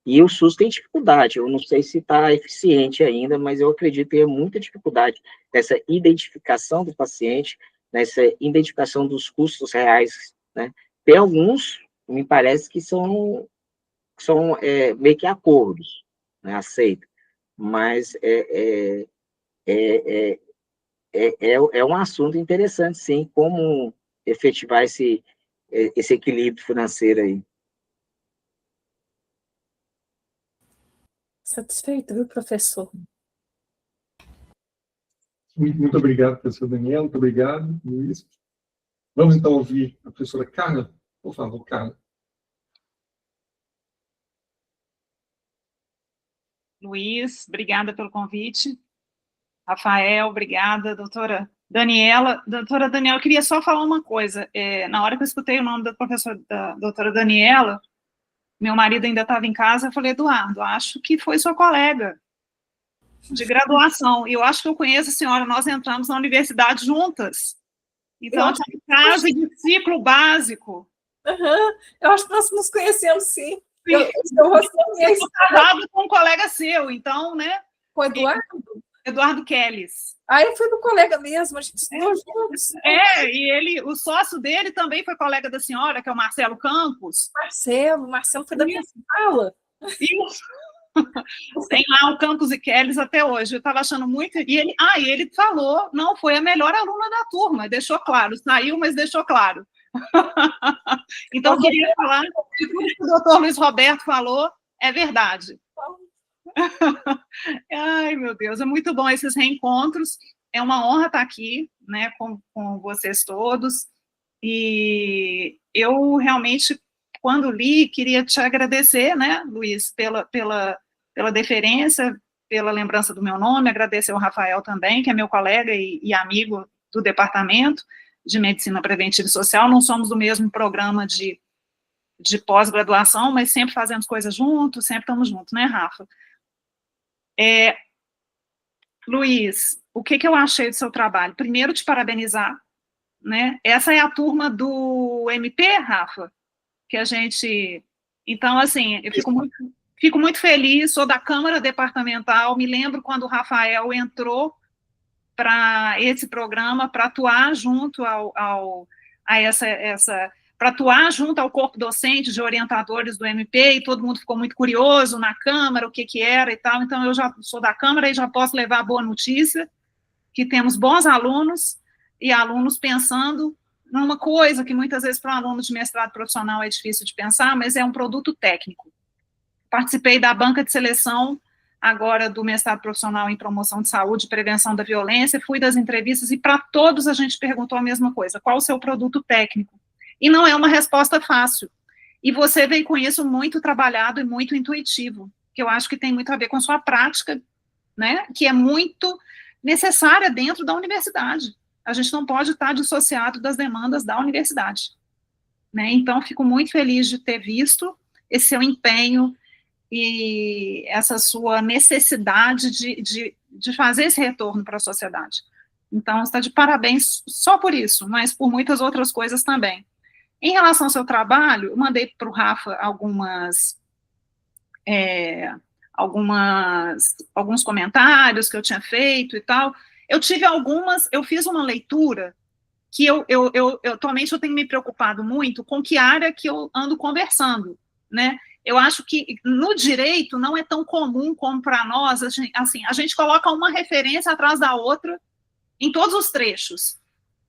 e o SUS tem dificuldade, eu não sei se está eficiente ainda, mas eu acredito que tem muita dificuldade nessa identificação do paciente, nessa identificação dos custos reais, né? Tem alguns, me parece que são meio que acordos, né, aceito, mas é um assunto interessante, sim, como efetivar esse equilíbrio financeiro aí. Satisfeito, viu, professor? Muito obrigado, professor Daniel, muito obrigado, Luiz. Vamos, então, ouvir a professora Carla. Por favor, Carla. Luiz, obrigada pelo convite. Rafael, obrigada. Doutora Daniela, eu queria só falar uma coisa. Na hora que eu escutei o nome da doutora Daniela, meu marido ainda estava em casa, eu falei, Eduardo, acho que foi sua colega de graduação, e eu acho que eu conheço a senhora, nós entramos na universidade juntas. Então, tinha casa de ciclo básico. Uhum. Eu acho que nós nos conhecemos, sim. Eu estou casado com um colega seu, então, né? Com o Eduardo? Eduardo Kelles. Eu fui do colega mesmo, a gente estudou juntos. E o sócio dele também foi colega da senhora, que é o Marcelo Campos. Marcelo foi da minha sala. Tem lá o Campos e Kelles até hoje. Eu estava achando muito. E ele falou, não, foi a melhor aluna da turma, deixou claro, saiu, mas deixou claro. Então, eu queria falar que tudo que o doutor Luiz Roberto falou é verdade. Ai, meu Deus, é muito bom esses reencontros. É uma honra estar aqui, né, com vocês todos. E eu realmente, quando li, queria te agradecer, né, Luiz, pela deferência, pela lembrança do meu nome, agradecer ao Rafael também, que é meu colega e amigo do Departamento de Medicina Preventiva e Social. Não somos do mesmo programa de pós-graduação, mas sempre fazemos coisas juntos, sempre estamos juntos, né, Rafa? Luiz, o que eu achei do seu trabalho? Primeiro, te parabenizar, né? Essa é a turma do MP, Rafa, que a gente... Então, assim, eu fico muito feliz, sou da Câmara Departamental, me lembro quando o Rafael entrou para esse programa, para atuar junto para atuar junto ao corpo docente de orientadores do MP, e todo mundo ficou muito curioso na Câmara, o que era e tal. Então, eu já sou da Câmara e já posso levar a boa notícia, que temos bons alunos, e alunos pensando numa coisa que muitas vezes para alunos de mestrado profissional é difícil de pensar, mas é um produto técnico. Participei da banca de seleção agora do mestrado profissional em promoção de saúde e prevenção da violência, fui das entrevistas e para todos a gente perguntou a mesma coisa, qual o seu produto técnico? E não é uma resposta fácil. E você veio com isso muito trabalhado e muito intuitivo, que eu acho que tem muito a ver com sua prática, né, que é muito necessária dentro da universidade. A gente não pode estar dissociado das demandas da universidade, né? Então, fico muito feliz de ter visto esse seu empenho e essa sua necessidade de fazer esse retorno para a sociedade. Então, está de parabéns só por isso, mas por muitas outras coisas também. Em relação ao seu trabalho, eu mandei para o Rafa alguns comentários que eu tinha feito e tal. Eu fiz uma leitura que eu atualmente eu tenho me preocupado muito com que área que eu ando conversando, né? eu acho que no direito não é tão comum como para nós, assim, a gente coloca uma referência atrás da outra em todos os trechos.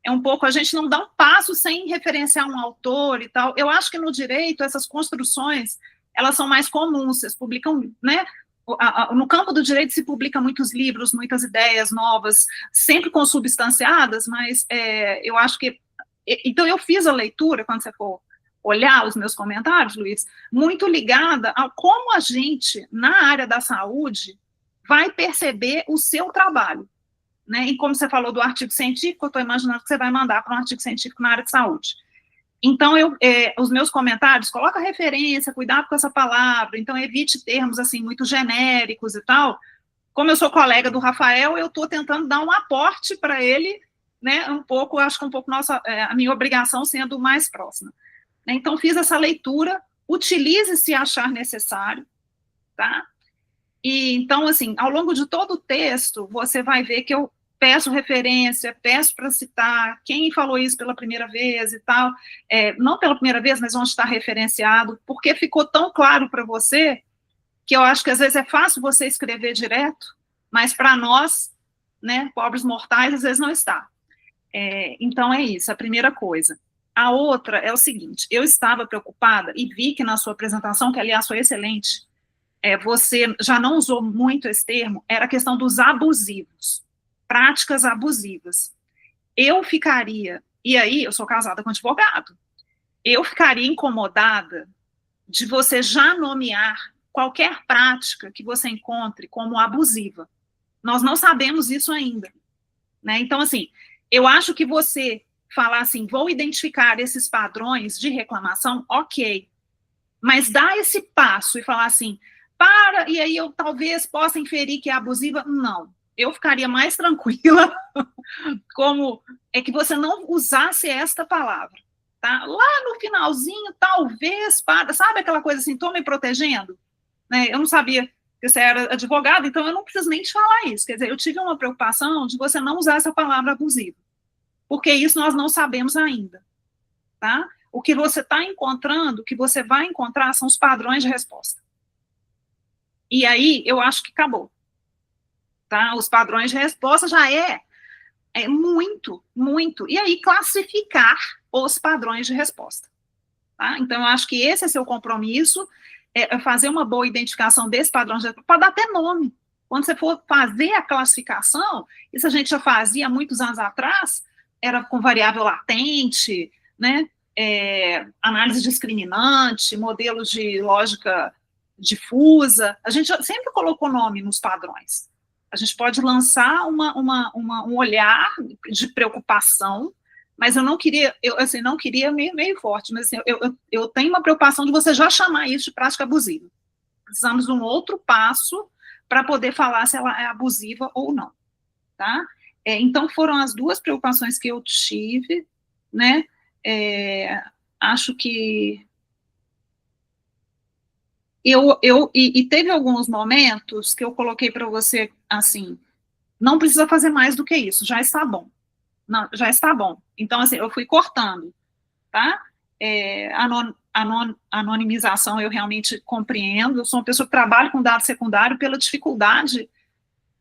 É um pouco, a gente não dá um passo sem referenciar um autor e tal. Eu acho que no direito, essas construções, elas são mais comuns, vocês publicam, né? No campo do direito se publica muitos livros, muitas ideias novas, sempre consubstanciadas, mas eu acho que... Então, eu fiz a leitura, quando você for olhar os meus comentários, Luiz, muito ligada a como a gente, na área da saúde, vai perceber o seu trabalho. Né? E como você falou do artigo científico, eu estou imaginando que você vai mandar para um artigo científico na área de saúde. Então, os meus comentários, coloca referência, cuidado com essa palavra, então evite termos, assim, muito genéricos e tal. Como eu sou colega do Rafael, eu estou tentando dar um aporte para ele, né, um pouco, acho que um pouco a minha obrigação sendo mais próxima. Então, fiz essa leitura, utilize se achar necessário, tá? E, então, assim, ao longo de todo o texto, você vai ver que eu peço referência, peço para citar quem falou isso pela primeira vez e tal, não pela primeira vez, mas onde está referenciado, porque ficou tão claro para você, que eu acho que às vezes é fácil você escrever direto, mas para nós, né, pobres mortais, às vezes não está. Então é isso, a primeira coisa. A outra é o seguinte, eu estava preocupada, e vi que na sua apresentação, que aliás foi excelente, você já não usou muito esse termo, era a questão dos abusivos, práticas abusivas. Eu ficaria, e aí eu sou casada com advogado, eu ficaria incomodada de você já nomear qualquer prática que você encontre como abusiva. Nós não sabemos isso ainda, né? Então, assim, eu acho que você falar assim, vou identificar esses padrões de reclamação, ok, mas dar esse passo e falar assim, e aí eu talvez possa inferir que é abusiva, não. Eu ficaria mais tranquila como é que você não usasse esta palavra, tá? Lá no finalzinho, talvez, sabe aquela coisa assim, tô me protegendo? Né? Eu não sabia que você era advogado, então eu não preciso nem te falar isso. Quer dizer, eu tive uma preocupação de você não usar essa palavra abusiva, porque isso nós não sabemos ainda, tá? O que você está encontrando, o que você vai encontrar são os padrões de resposta. E aí, eu acho que acabou. Tá? Os padrões de resposta já é muito, muito. E aí, classificar os padrões de resposta. Tá? Então, eu acho que esse é seu compromisso, fazer uma boa identificação desse padrão de resposta, pode dar até nome. Quando você for fazer a classificação, isso a gente já fazia há muitos anos atrás, era com variável latente, né? Análise discriminante, modelos de lógica difusa, a gente sempre colocou nome nos padrões. A gente pode lançar um olhar de preocupação, mas eu não queria, não queria meio forte, mas assim, eu tenho uma preocupação de você já chamar isso de prática abusiva. Precisamos de um outro passo para poder falar se ela é abusiva ou não, tá? Então, foram as duas preocupações que eu tive, né? Acho que e teve alguns momentos que eu coloquei para você, assim, não precisa fazer mais do que isso, já está bom. Não, já está bom. Então, assim, eu fui cortando, tá? Anonimização eu realmente compreendo, eu sou uma pessoa que trabalha com dado secundário pela dificuldade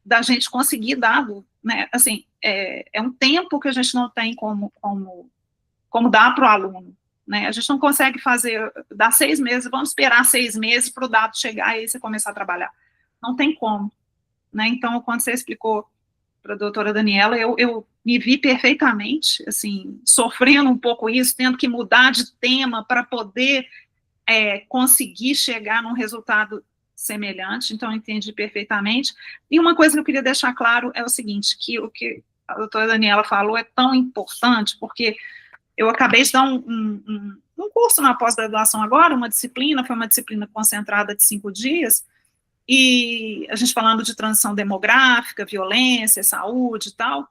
da gente conseguir dado, né? Assim, é um tempo que a gente não tem como dar para o aluno. Né? A gente não consegue dar 6 meses, vamos esperar 6 meses para o dado chegar e aí você começar a trabalhar. Não tem como. Né? Então, quando você explicou para a doutora Daniela, eu me vi perfeitamente, assim, sofrendo um pouco isso, tendo que mudar de tema para poder conseguir chegar num resultado semelhante, então eu entendi perfeitamente. E uma coisa que eu queria deixar claro é o seguinte, que o que a doutora Daniela falou é tão importante, porque eu acabei de dar um curso na pós-graduação agora, foi uma disciplina concentrada de 5 dias, e a gente falando de transição demográfica, violência, saúde e tal,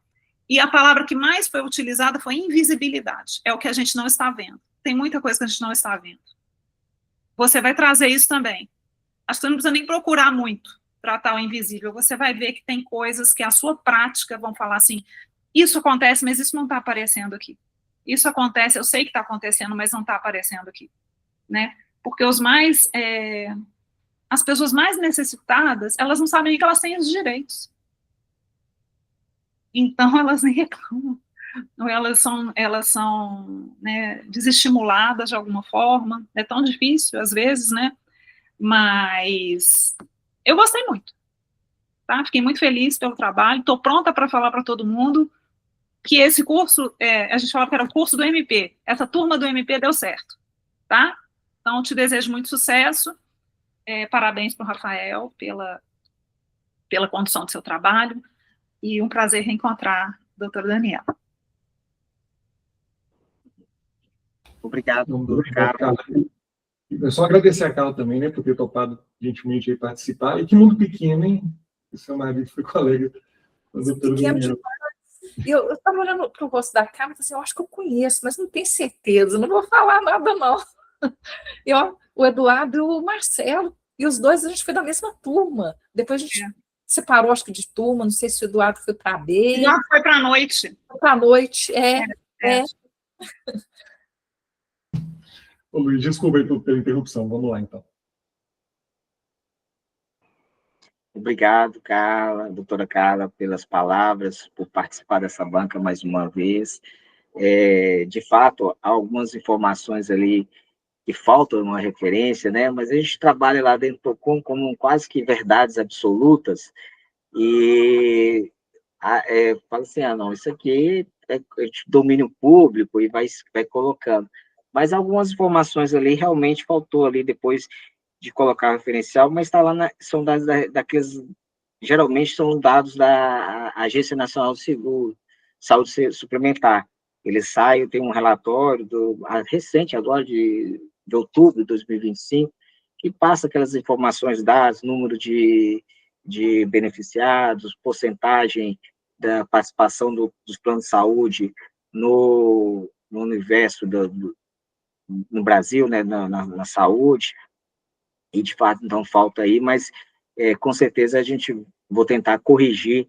e a palavra que mais foi utilizada foi invisibilidade, é o que a gente não está vendo. Tem muita coisa que a gente não está vendo. Você vai trazer isso também. Acho que você não precisa nem procurar muito tratar o invisível, você vai ver que tem coisas que a sua prática vão falar assim, isso acontece, mas isso não está aparecendo aqui. Isso acontece, eu sei que está acontecendo, mas não está aparecendo aqui, né? porque as pessoas mais necessitadas, elas não sabem nem que elas têm os direitos. Então, elas nem reclamam. Elas são né, desestimuladas de alguma forma. É tão difícil, às vezes, né? Mas eu gostei muito. Tá? Fiquei muito feliz pelo trabalho. Estou pronta para falar para todo mundo que esse curso, a gente falava que era o curso do MP. Essa turma do MP deu certo. Tá? Então, te desejo muito sucesso. Parabéns para o Rafael pela condução do seu trabalho. E um prazer reencontrar a doutora Daniela. Obrigado, Obrigado, Carla. É só agradecer a Carla também, né, por ter topado gentilmente aí participar. E que mundo pequeno, hein? Isso é uma maravilha, foi colega da doutora Daniela. Eu estava olhando para o rosto da Carla e falei assim, eu acho que eu conheço, mas não tenho certeza, não vou falar nada, não. E, ó, o Eduardo e o Marcelo, e os dois a gente foi da mesma turma. Depois a gente separou, acho que de turma, não sei se o Eduardo foi para a B. O Eduardo foi para a noite. Foi para a noite, Ô, Luiz, desculpa aí pela interrupção. Vamos lá, então. Obrigado, Carla, doutora Carla, pelas palavras, por participar dessa banca mais uma vez. De fato, há algumas informações ali que faltam uma referência, né? Mas a gente trabalha lá dentro do PROCON como quase que verdades absolutas e fala assim, não, isso aqui é de domínio público e vai colocando. Mas algumas informações ali realmente faltou ali depois de colocar o referencial, mas está lá, são dados daqueles, geralmente são dados da Agência Nacional de Seguro, Saúde Suplementar. Ele sai, tem um relatório recente agora, de outubro de 2025, que passa aquelas informações dadas, número de beneficiados, porcentagem da participação dos planos de saúde no universo no Brasil, né, na saúde, e de fato então falta aí, mas com certeza vou tentar corrigir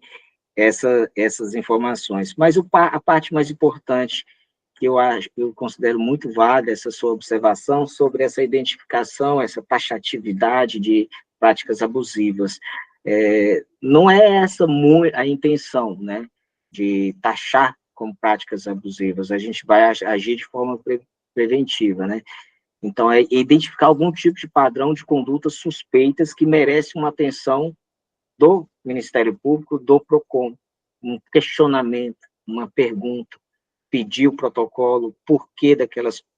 essas informações. Mas a parte mais importante que eu considero muito válida, essa sua observação sobre essa identificação, essa taxatividade de práticas abusivas. Não é essa a intenção, né, de taxar como práticas abusivas, a gente vai agir de forma preventiva, né? Então, é identificar algum tipo de padrão de condutas suspeitas que merece uma atenção do Ministério Público, do PROCON, um questionamento, uma pergunta, pedir o protocolo, por que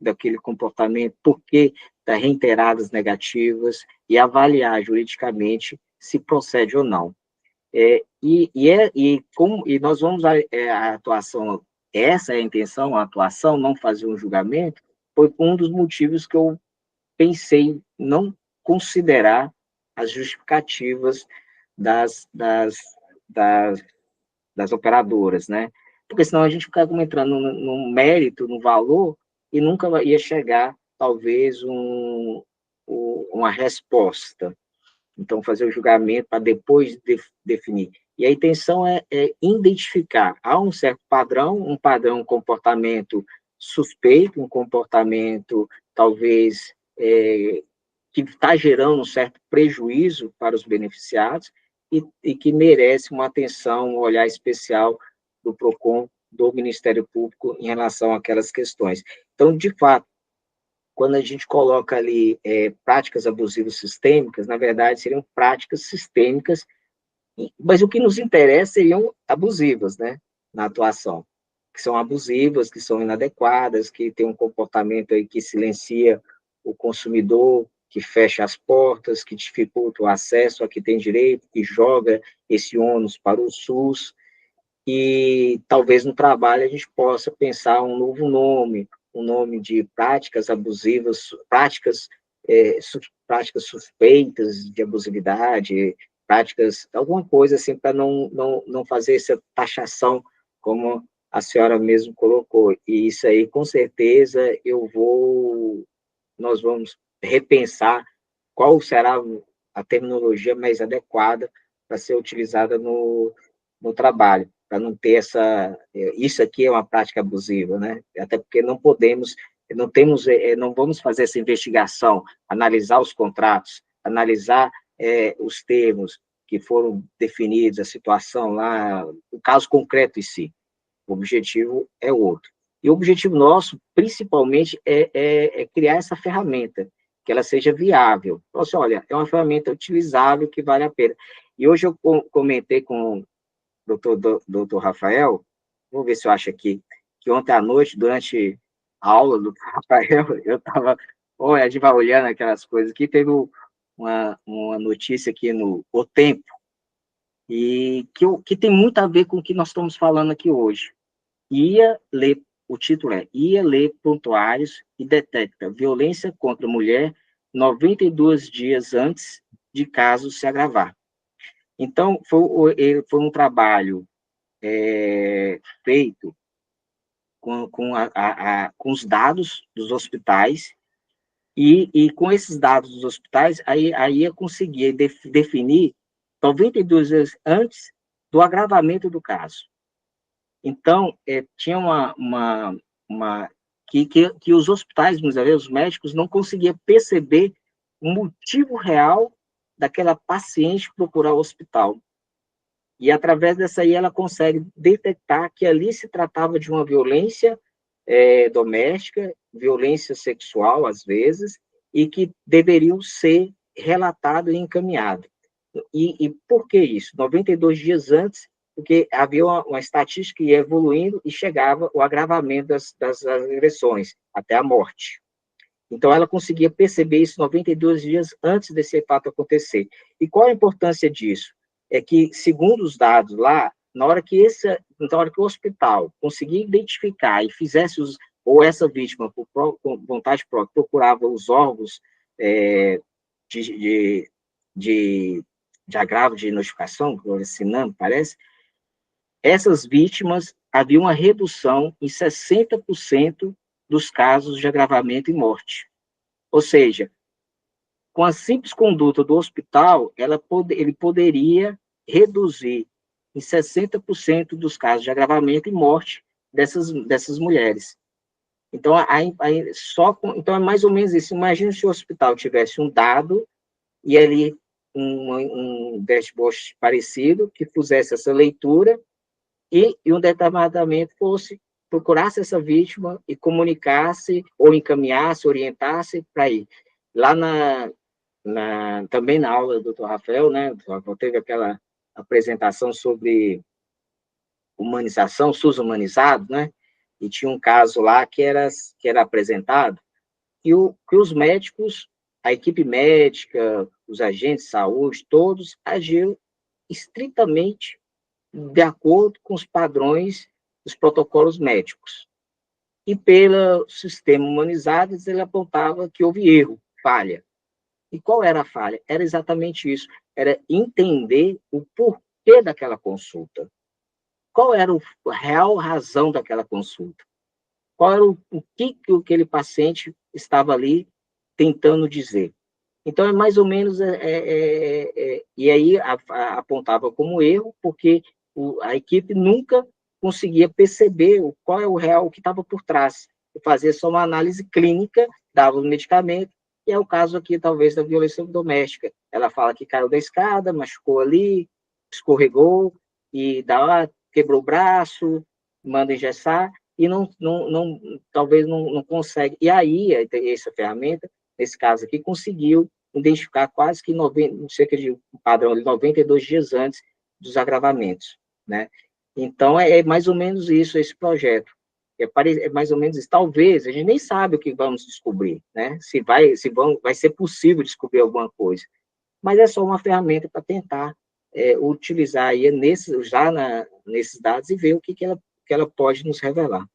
daquele comportamento, por que das reiteradas negativas, e avaliar juridicamente se procede ou não. E nós vamos a atuação, essa é a intenção, a atuação, não fazer um julgamento, foi um dos motivos que eu pensei em não considerar as justificativas das operadoras, né? Porque senão a gente ficava entrando no mérito, no valor, e nunca ia chegar, talvez, uma resposta. Então, fazer o julgamento para depois definir. E a intenção é identificar, há um certo padrão, um comportamento suspeito, um comportamento, talvez, que está gerando um certo prejuízo para os beneficiados e que merece uma atenção, um olhar especial do PROCON, do Ministério Público, em relação àquelas questões. Então, de fato, quando a gente coloca ali práticas abusivas sistêmicas, na verdade, seriam práticas sistêmicas, mas o que nos interessa seriam abusivas, né, na atuação, que são abusivas, que são inadequadas, que tem um comportamento aí que silencia o consumidor, que fecha as portas, que dificulta o acesso a quem tem direito, que joga esse ônus para o SUS, e talvez no trabalho a gente possa pensar um novo nome, um nome de práticas abusivas, práticas suspeitas de abusividade, práticas, alguma coisa assim, para não fazer essa taxação, como a senhora mesmo colocou. E isso aí, com certeza, nós vamos repensar qual será a terminologia mais adequada para ser utilizada no trabalho, para não ter isso aqui é uma prática abusiva, né? Até porque não podemos não vamos fazer essa investigação, analisar os contratos, analisar os termos que foram definidos, a situação lá, o caso concreto em si. O objetivo é outro. E o objetivo nosso, principalmente, é criar essa ferramenta, que ela seja viável. Então, assim, olha, é uma ferramenta utilizável que vale a pena. E hoje eu comentei com o doutor Rafael, vou ver se eu acho aqui, que ontem à noite, durante a aula do Rafael, eu estava, a gente vai olhando aquelas coisas aqui, teve uma notícia aqui no O Tempo, e que tem muito a ver com o que nós estamos falando aqui hoje. O título ia ler prontuários e detecta violência contra a mulher 92 dias antes de caso se agravar. Então, foi um trabalho feito com os dados dos hospitais, e com esses dados dos hospitais, aí ia conseguir definir 92 dias antes do agravamento do caso. Então, tinha que os hospitais, muitas vezes, os médicos, não conseguiam perceber o motivo real daquela paciente procurar o hospital. E, através dessa aí, ela consegue detectar que ali se tratava de uma violência doméstica, violência sexual, às vezes, e que deveriam ser relatado e encaminhado. E por que isso? 92 dias antes, porque havia uma estatística que ia evoluindo e chegava o agravamento das agressões, até a morte. Então, ela conseguia perceber isso 92 dias antes desse fato acontecer. E qual a importância disso? É que, segundo os dados lá, na hora que o hospital conseguia identificar e fizesse ou essa vítima, por vontade própria, procurava os órgãos de agravo de notificação, assinando, parece, essas vítimas, havia uma redução em 60% dos casos de agravamento e morte. Ou seja, com a simples conduta do hospital, ele poderia reduzir em 60% dos casos de agravamento e morte dessas mulheres. Então, então, é mais ou menos isso. Imagina se o hospital tivesse um dado e ali um dashboard parecido que fizesse essa leitura e um determinadamente procurasse essa vítima e comunicasse, ou encaminhasse, orientasse para ir. Lá também na aula do Dr. Rafael, né, teve aquela apresentação sobre humanização, SUS humanizado, né, e tinha um caso lá que era apresentado, que os médicos, a equipe médica, os agentes de saúde, todos agiram estritamente de acordo com os padrões dos protocolos médicos. E pelo sistema humanizado, ele apontava que houve erro, falha. E qual era a falha? Era exatamente isso, era entender o porquê daquela consulta. Qual era a real razão daquela consulta? Qual era o que aquele paciente estava ali tentando dizer? Então, é mais ou menos, e aí apontava como erro, porque a equipe nunca conseguia perceber qual é o real, o que estava por trás. Fazia só uma análise clínica, dava o medicamento, e é o caso aqui, talvez, da violência doméstica. Ela fala que caiu da escada, machucou ali, escorregou, e quebrou o braço, manda engessar, e talvez não consegue. E aí, essa ferramenta, nesse caso aqui, conseguiu identificar quase que cerca de um padrão de 92 dias antes dos agravamentos, né? Então, é mais ou menos isso, esse projeto. É mais ou menos isso. Talvez, a gente nem sabe o que vamos descobrir, né? Se vai ser possível descobrir alguma coisa. Mas é só uma ferramenta para tentar utilizar aí nesses dados e ver o que ela pode nos revelar.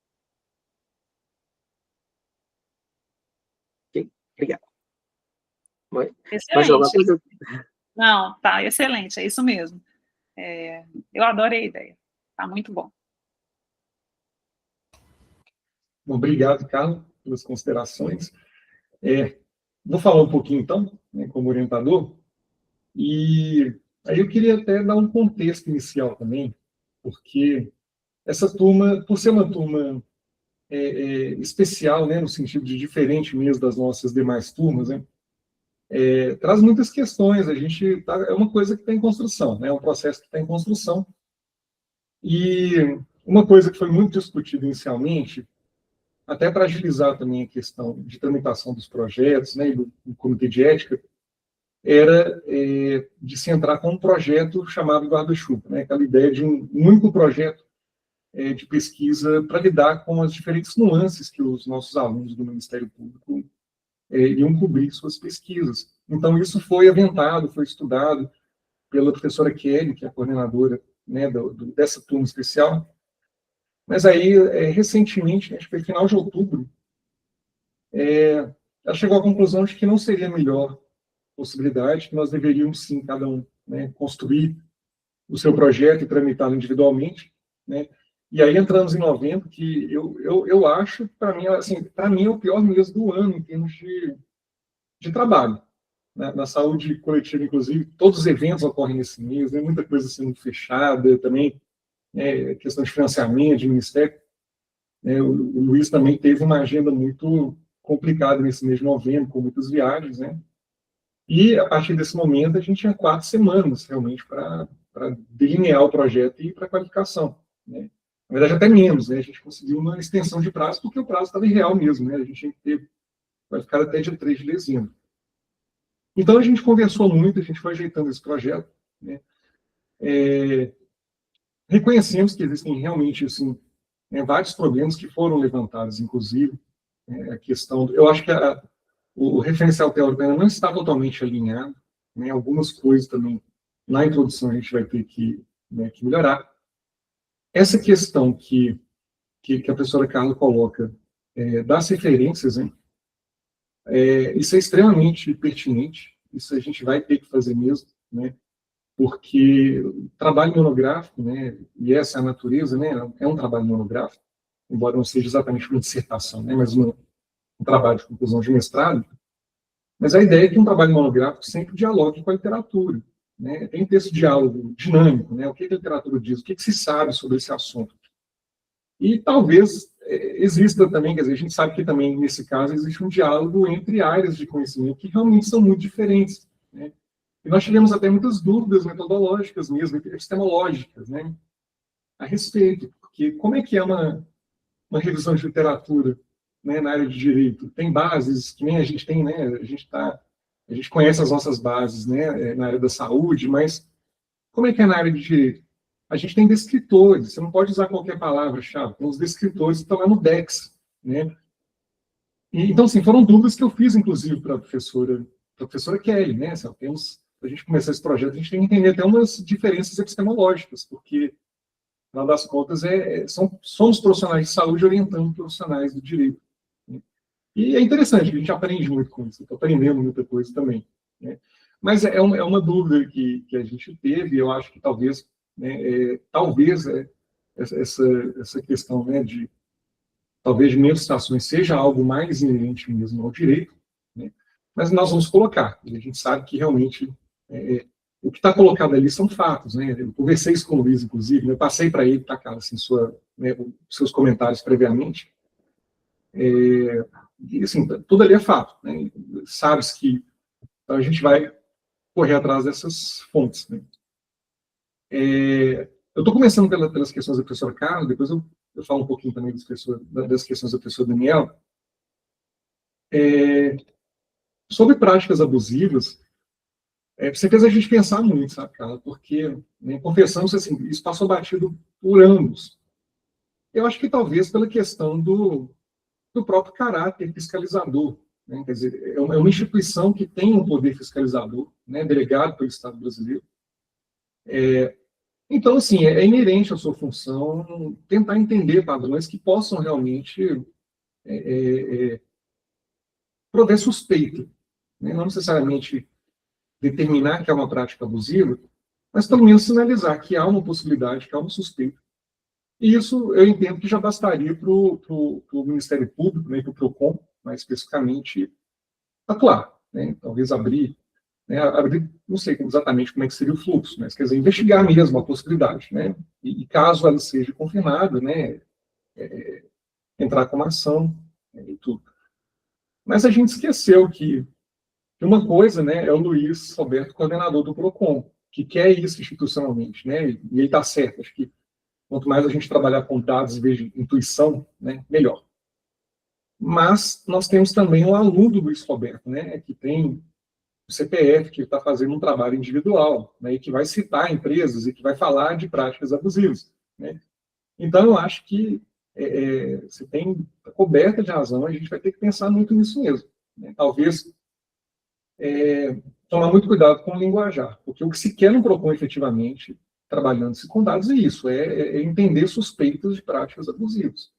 Okay? Obrigado. Mais alguma coisa? Não, tá, excelente, é isso mesmo. Eu adorei a ideia, tá muito bom. Obrigado, Carlos, pelas considerações. Vou falar um pouquinho, então, né, como orientador, e aí eu queria até dar um contexto inicial também, porque essa turma, por ser uma turma especial, né, no sentido de diferente mesmo das nossas demais turmas, né, traz muitas questões. É uma coisa que está em construção, né, é um processo que está em construção. E uma coisa que foi muito discutida inicialmente, até para agilizar também a questão de tramitação dos projetos, né, e do comitê de ética, era de se entrar com um projeto chamado guarda-chuva, né, aquela ideia de um único projeto de pesquisa para lidar com as diferentes nuances que os nossos alunos do Ministério Público iam cobrir suas pesquisas. Então, isso foi aventado, foi estudado pela professora Kelly, que é a coordenadora, né, dessa turma especial. Mas aí, recentemente, acho que foi final de outubro, ela chegou à conclusão de que não seria a melhor possibilidade, que nós deveríamos, sim, cada um, né, construir o seu projeto e tramitá-lo individualmente, né? E aí entramos em novembro, que eu acho, para mim, assim, para mim é o pior mês do ano em termos de trabalho. Na saúde coletiva, inclusive, todos os eventos ocorrem nesse mês, né? Muita coisa sendo fechada também, questão de financiamento, de ministério. O Luiz também teve uma agenda muito complicada nesse mês de novembro, com muitas viagens, né? E, a partir desse momento, a gente tinha 4 semanas, realmente, para delinear o projeto e ir para a qualificação, né? Na verdade, até menos, né? A gente conseguiu uma extensão de prazo, porque o prazo estava irreal mesmo, né? A gente tinha que ter qualificado até dia 3 de dezembro. Então, a gente conversou muito, a gente foi ajeitando esse projeto, né? Reconhecemos que existem realmente, assim, vários problemas que foram levantados, inclusive, a questão... Eu acho que o referencial teórico ainda não está totalmente alinhado, né? Algumas coisas também, na introdução, a gente vai ter que melhorar. Essa questão que a professora Carla coloca das referências, né? Isso é extremamente pertinente, isso a gente vai ter que fazer mesmo, né? Porque o trabalho monográfico, né, e essa é a natureza, né, é um trabalho monográfico, embora não seja exatamente uma dissertação, né, mas um trabalho de conclusão de mestrado, mas a ideia é que um trabalho monográfico sempre dialogue com a literatura, né, tem que ter esse diálogo dinâmico, né, o que a literatura diz, o que se sabe sobre esse assunto. E talvez exista também, quer dizer, a gente sabe que também, nesse caso, existe um diálogo entre áreas de conhecimento que realmente são muito diferentes, né. E nós tivemos até muitas dúvidas metodológicas mesmo, epistemológicas, né, a respeito, porque como é que é uma revisão de literatura, né, na área de direito? Tem bases que nem a gente tem, né, a gente conhece as nossas bases, né, na área da saúde, mas como é que é na área de direito? A gente tem descritores, você não pode usar qualquer palavra-chave, tem os descritores que estão lá no DEX, né. Então, assim, foram dúvidas que eu fiz, inclusive, para a professora Kelly, né, para a gente começar esse projeto, a gente tem que entender até umas diferenças epistemológicas, porque, no final das contas, somos profissionais de saúde orientando profissionais do direito, né? E é interessante, a gente aprende muito com isso, estou aprendendo muita coisa também, né? Mas é uma dúvida que a gente teve, e eu acho que talvez, né, essa questão, né, talvez de menos citações seja algo mais inerente mesmo ao direito, né? Mas nós vamos colocar, a gente sabe que realmente o que está colocado ali são fatos, né? Eu conversei isso com o Luiz, inclusive, né? Eu passei para ele, tá, cara, assim, seus comentários previamente, e, assim, tudo ali é fato, né? Sabe-se que a gente vai correr atrás dessas fontes, né? Eu estou começando pelas questões da professora Carla, depois eu falo um pouquinho também das questões da professora Daniela. Sobre práticas abusivas, você fez a gente pensar muito, sabe, Carla? Porque, né, confessamos assim, isso passou batido por anos. Eu acho que talvez pela questão do próprio caráter fiscalizador, né? Quer dizer, é uma instituição que tem um poder fiscalizador, né, delegado pelo Estado brasileiro. Então, assim, é inerente à sua função tentar entender padrões que possam realmente prover suspeita, né? Não necessariamente determinar que é uma prática abusiva, mas pelo menos sinalizar que há uma possibilidade, que há uma suspeita. E isso eu entendo que já bastaria para o Ministério Público, né, para o PROCON, mais especificamente, atuar, né? Talvez abrir, não sei exatamente como é que seria o fluxo, mas quer dizer, investigar mesmo a possibilidade, né? E caso ela seja confirmada, né, entrar com uma ação, né, e tudo. Mas a gente esqueceu que uma coisa, né, é o Luiz Roberto, coordenador do PROCON, que quer isso institucionalmente, né, e ele está certo, acho que quanto mais a gente trabalhar com dados e veja intuição, né, melhor. Mas nós temos também um aluno do Luiz Roberto, né, que tem o CPF, que está fazendo um trabalho individual, né, e que vai citar empresas e que vai falar de práticas abusivas, né. Então, eu acho que você tem coberta de razão, a gente vai ter que pensar muito nisso mesmo, né. Talvez tomar muito cuidado com o linguajar, porque o que se quer no PROCON efetivamente, trabalhando-se com dados, é isso, é entender suspeitas de práticas abusivas.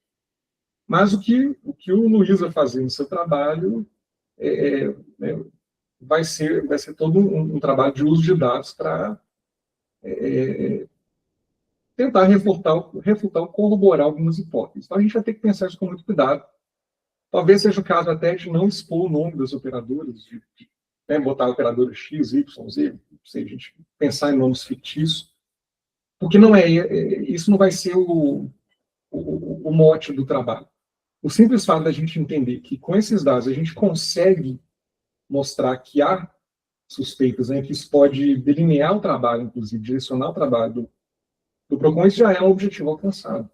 Mas o que o Luiz vai fazer no seu trabalho vai ser todo um trabalho de uso de dados para tentar refutar ou corroborar algumas hipóteses. Então, a gente vai ter que pensar isso com muito cuidado. Talvez seja o caso até de não expor o nome das operadoras, né, botar operadora X, Y, Z, se a gente pensar em nomes fictícios, porque isso não vai ser o mote do trabalho. O simples fato da gente entender que com esses dados a gente consegue mostrar que há suspeitas, né, que isso pode delinear o trabalho, inclusive, direcionar o trabalho do PROCON, isso já é um objetivo alcançado.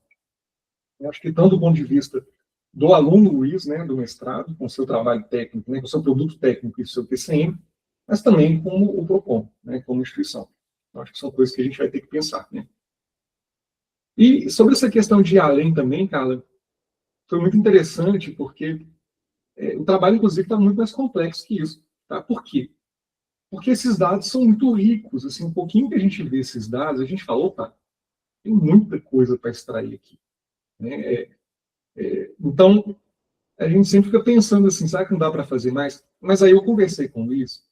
Eu acho que tanto do ponto de vista do aluno Luiz, né, do mestrado, com seu trabalho técnico, né, com seu produto técnico e seu TCM, mas também como o PROCON, né, como instituição. Eu acho que são coisas que a gente vai ter que pensar, né. E sobre essa questão de ir além também, Carla, foi muito interessante, porque o trabalho, inclusive, está muito mais complexo que isso. Tá? Por quê? Porque esses dados são muito ricos. Assim, um pouquinho que a gente vê esses dados, a gente fala, opa, tem muita coisa para extrair aqui. Né? Então, a gente sempre fica pensando assim, será que não dá para fazer mais? Mas aí eu conversei com o Luiz,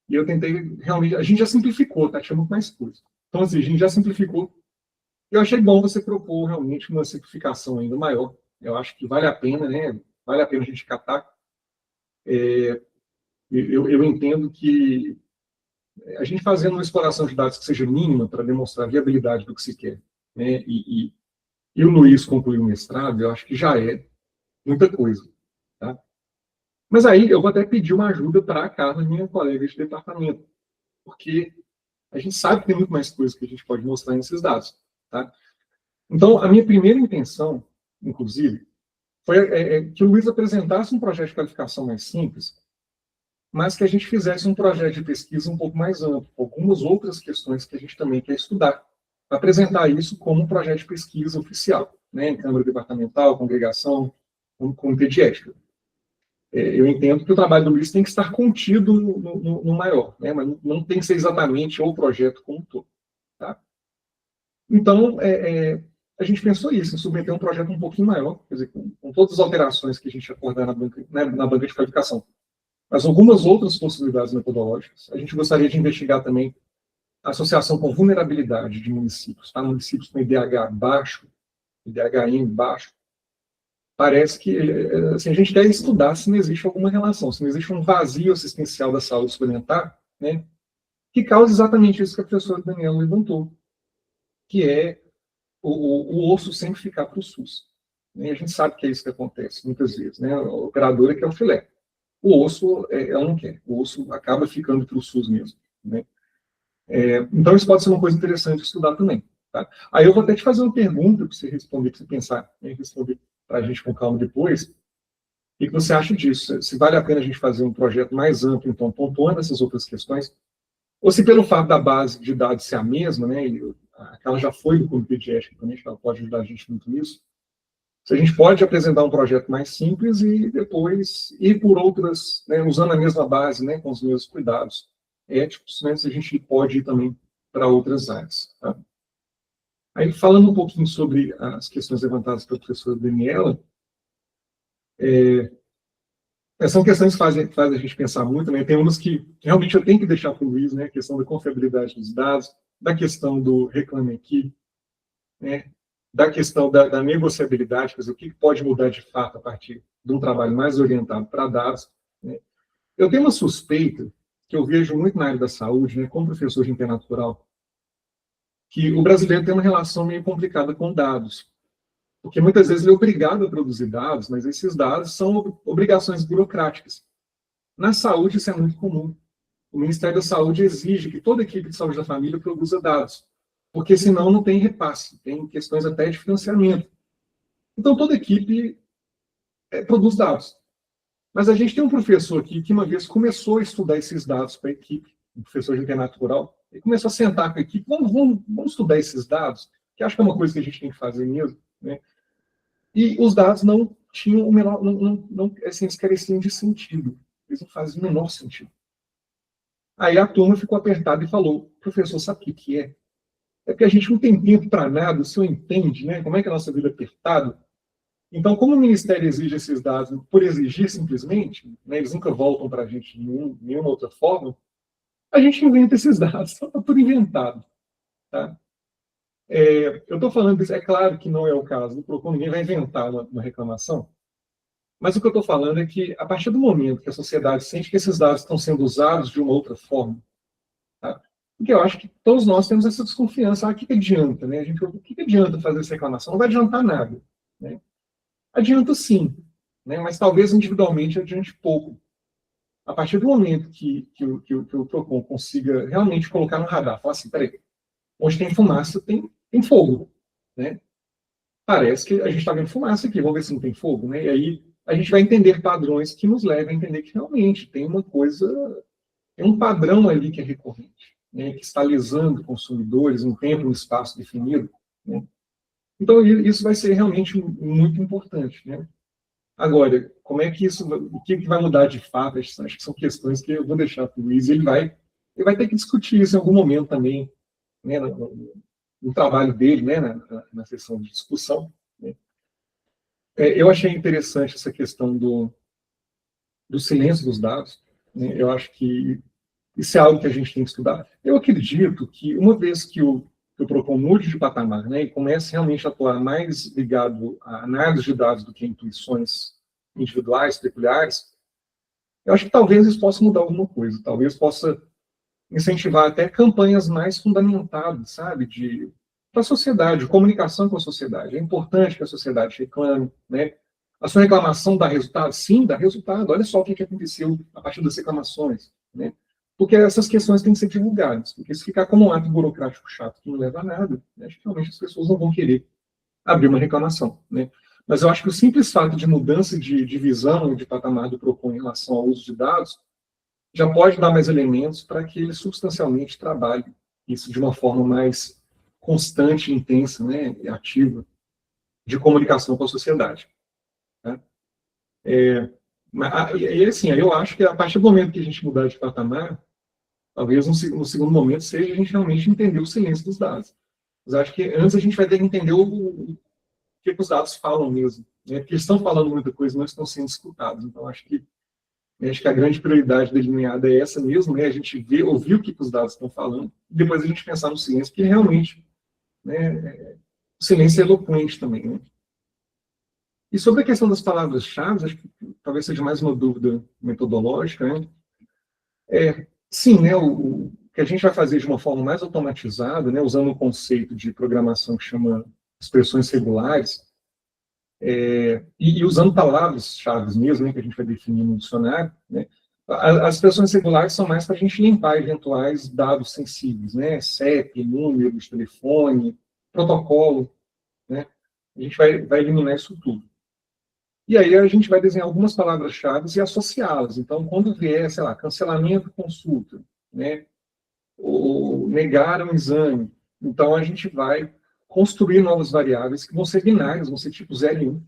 e eu tentei, realmente, a gente já simplificou, tá? Tinha muito mais coisa. Então, assim, a gente já simplificou. Eu achei bom você propor realmente uma simplificação ainda maior. Eu acho que vale a pena, né? Vale a pena a gente catar. Eu entendo que a gente fazendo uma exploração de dados que seja mínima para demonstrar a viabilidade do que se quer, né? E o Luiz concluiu o mestrado, eu acho que já é muita coisa. Tá? Mas aí eu vou até pedir uma ajuda para a Carla, minha colega de departamento, porque a gente sabe que tem muito mais coisas que a gente pode mostrar nesses dados. Tá? Então, a minha primeira intenção, inclusive, foi que o Luiz apresentasse um projeto de qualificação mais simples, mas que a gente fizesse um projeto de pesquisa um pouco mais amplo, algumas outras questões que a gente também quer estudar, apresentar isso como um projeto de pesquisa oficial, né, em Câmara Departamental, congregação, comitê de ética. Eu entendo que o trabalho do Luiz tem que estar contido no maior, né, mas não tem que ser exatamente o projeto como um todo. Tá? Então, a gente pensou isso, em submeter um projeto um pouquinho maior, quer dizer, com todas as alterações que a gente acordar na banca de qualificação, mas algumas outras possibilidades metodológicas. A gente gostaria de investigar também a associação com vulnerabilidade de municípios, tá? Municípios com IDH baixo, IDHM baixo. Parece que assim, a gente quer estudar se não existe alguma relação, se não existe um vazio assistencial da saúde suplementar, né, que causa exatamente isso que a professora Daniela levantou, que é o osso sempre ficar para o SUS. E a gente sabe que é isso que acontece muitas vezes, né? A operadora quer o filé. O osso, ela não quer. O osso acaba ficando para o SUS mesmo. Né? Então, isso pode ser uma coisa interessante de estudar também. Tá? Aí eu vou até te fazer uma pergunta para você responder, para você pensar, né? Responder para a gente com calma depois. O que você acha disso? Se vale a pena a gente fazer um projeto mais amplo, então, pontuando essas outras questões, ou se pelo fato da base de dados ser a mesma, né? E aquela já foi do comitê de ética também, ela pode ajudar a gente muito nisso. Se a gente pode apresentar um projeto mais simples e depois ir por outras, né, usando a mesma base, né, com os mesmos cuidados éticos, né, se a gente pode ir também para outras áreas. Tá? Aí, falando um pouquinho sobre as questões levantadas pela professora Daniela, são questões que fazem a gente pensar muito, né? Tem umas que realmente eu tenho que deixar para o Luiz, né? A questão da confiabilidade dos dados, da questão do reclame aqui, né? Da questão da negociabilidade, quer dizer, o que pode mudar de fato a partir de um trabalho mais orientado para dados. Né? Eu tenho uma suspeita, que eu vejo muito na área da saúde, né, como professor de internatural, que o brasileiro tem uma relação meio complicada com dados. Porque muitas vezes ele é obrigado a produzir dados, mas esses dados são obrigações burocráticas. Na saúde, isso é muito comum. O Ministério da Saúde exige que toda equipe de saúde da família produza dados, porque senão não tem repasse, tem questões até de financiamento. Então, toda equipe produz dados. Mas a gente tem um professor aqui que uma vez começou a estudar esses dados para a equipe, um professor de internet rural, e começou a sentar com a equipe, vamos estudar esses dados, que acho que é uma coisa que a gente tem que fazer mesmo, né? E os dados não tinham o menor, assim, eles careciam de sentido, eles não faziam o menor sentido. Aí a turma ficou apertada e falou, professor, sabe o que é? É porque a gente não tem tempo para nada, o senhor entende, né? Como é que a nossa vida é apertada? Então, como o Ministério exige esses dados por exigir simplesmente, né, eles nunca voltam para a gente de nenhuma outra forma, a gente inventa esses dados, está tudo inventado. Tá? Eu estou falando isso, é claro que não é o caso do PROCON, ninguém vai inventar uma reclamação, mas o que eu estou falando é que, a partir do momento que a sociedade sente que esses dados estão sendo usados de uma outra forma, tá? Porque eu acho que todos nós temos essa desconfiança, o que adianta, né? O que adianta fazer essa reclamação? Não vai adiantar nada, né? Adianta sim, né? Mas talvez individualmente adiante pouco. A partir do momento que o PROCON consiga realmente colocar no radar, falar assim, peraí, onde tem fumaça, tem fogo, né? Parece que a gente está vendo fumaça aqui, vamos ver se não tem fogo, né? E aí a gente vai entender padrões que nos levam a entender que realmente tem uma coisa, tem um padrão ali que é recorrente, né? Que está lesando consumidores em tempo e um espaço definido, né? Então isso vai ser realmente muito importante, né? Agora, como é que isso, o que vai mudar de fato? Acho que são questões que eu vou deixar para o Luiz, ele vai ter que discutir isso em algum momento também, né, no trabalho dele, né, na sessão de discussão, né. Eu achei interessante essa questão do silêncio dos dados, né. Eu acho que isso é algo que a gente tem que estudar. Eu acredito que, uma vez que o PROCON mude de patamar, né, e comece realmente a atuar mais ligado à análise de dados do que a intuições individuais, peculiares, eu acho que talvez isso possa mudar alguma coisa, talvez possa incentivar até campanhas mais fundamentadas, sabe, para a sociedade, de comunicação com a sociedade. É importante que a sociedade reclame, né? A sua reclamação dá resultado? Sim, dá resultado. Olha só o que aconteceu a partir das reclamações, né? Porque essas questões têm que ser divulgadas, porque se ficar como um ato burocrático chato que não leva a nada, né, acho que realmente as pessoas não vão querer abrir uma reclamação, né? Mas eu acho que o simples fato de mudança de visão, de patamar do PROCON em relação ao uso de dados, já pode dar mais elementos para que ele substancialmente trabalhe isso de uma forma mais constante, intensa, né, e ativa, de comunicação com a sociedade. Tá? E assim, eu acho que a partir do momento que a gente mudar de patamar, talvez no segundo momento seja a gente realmente entender o silêncio dos dados. Mas acho que antes a gente vai ter que entender o que os dados falam mesmo, né? Porque eles estão falando muita coisa, não estão sendo escutados. Então, acho que a grande prioridade delineada é essa mesmo, né? A gente ouvir o que os dados estão falando, e depois a gente pensar no silêncio, porque realmente, né, o silêncio é eloquente também, né? E sobre a questão das palavras-chave, acho que talvez seja mais uma dúvida metodológica, né? Sim, né, o que a gente vai fazer de uma forma mais automatizada, né, usando um conceito de programação que chama expressões regulares, e usando palavras-chave mesmo, né, que a gente vai definir no dicionário, né, as expressões regulares são mais para a gente limpar eventuais dados sensíveis, né, CEP, número de telefone, protocolo, né, a gente vai eliminar isso tudo. E aí a gente vai desenhar algumas palavras-chave e associá-las. Então, quando vier, sei lá, cancelamento de consulta, né, ou negar um exame, então a gente vai construir novas variáveis que vão ser binárias, vão ser tipo 0 e 1.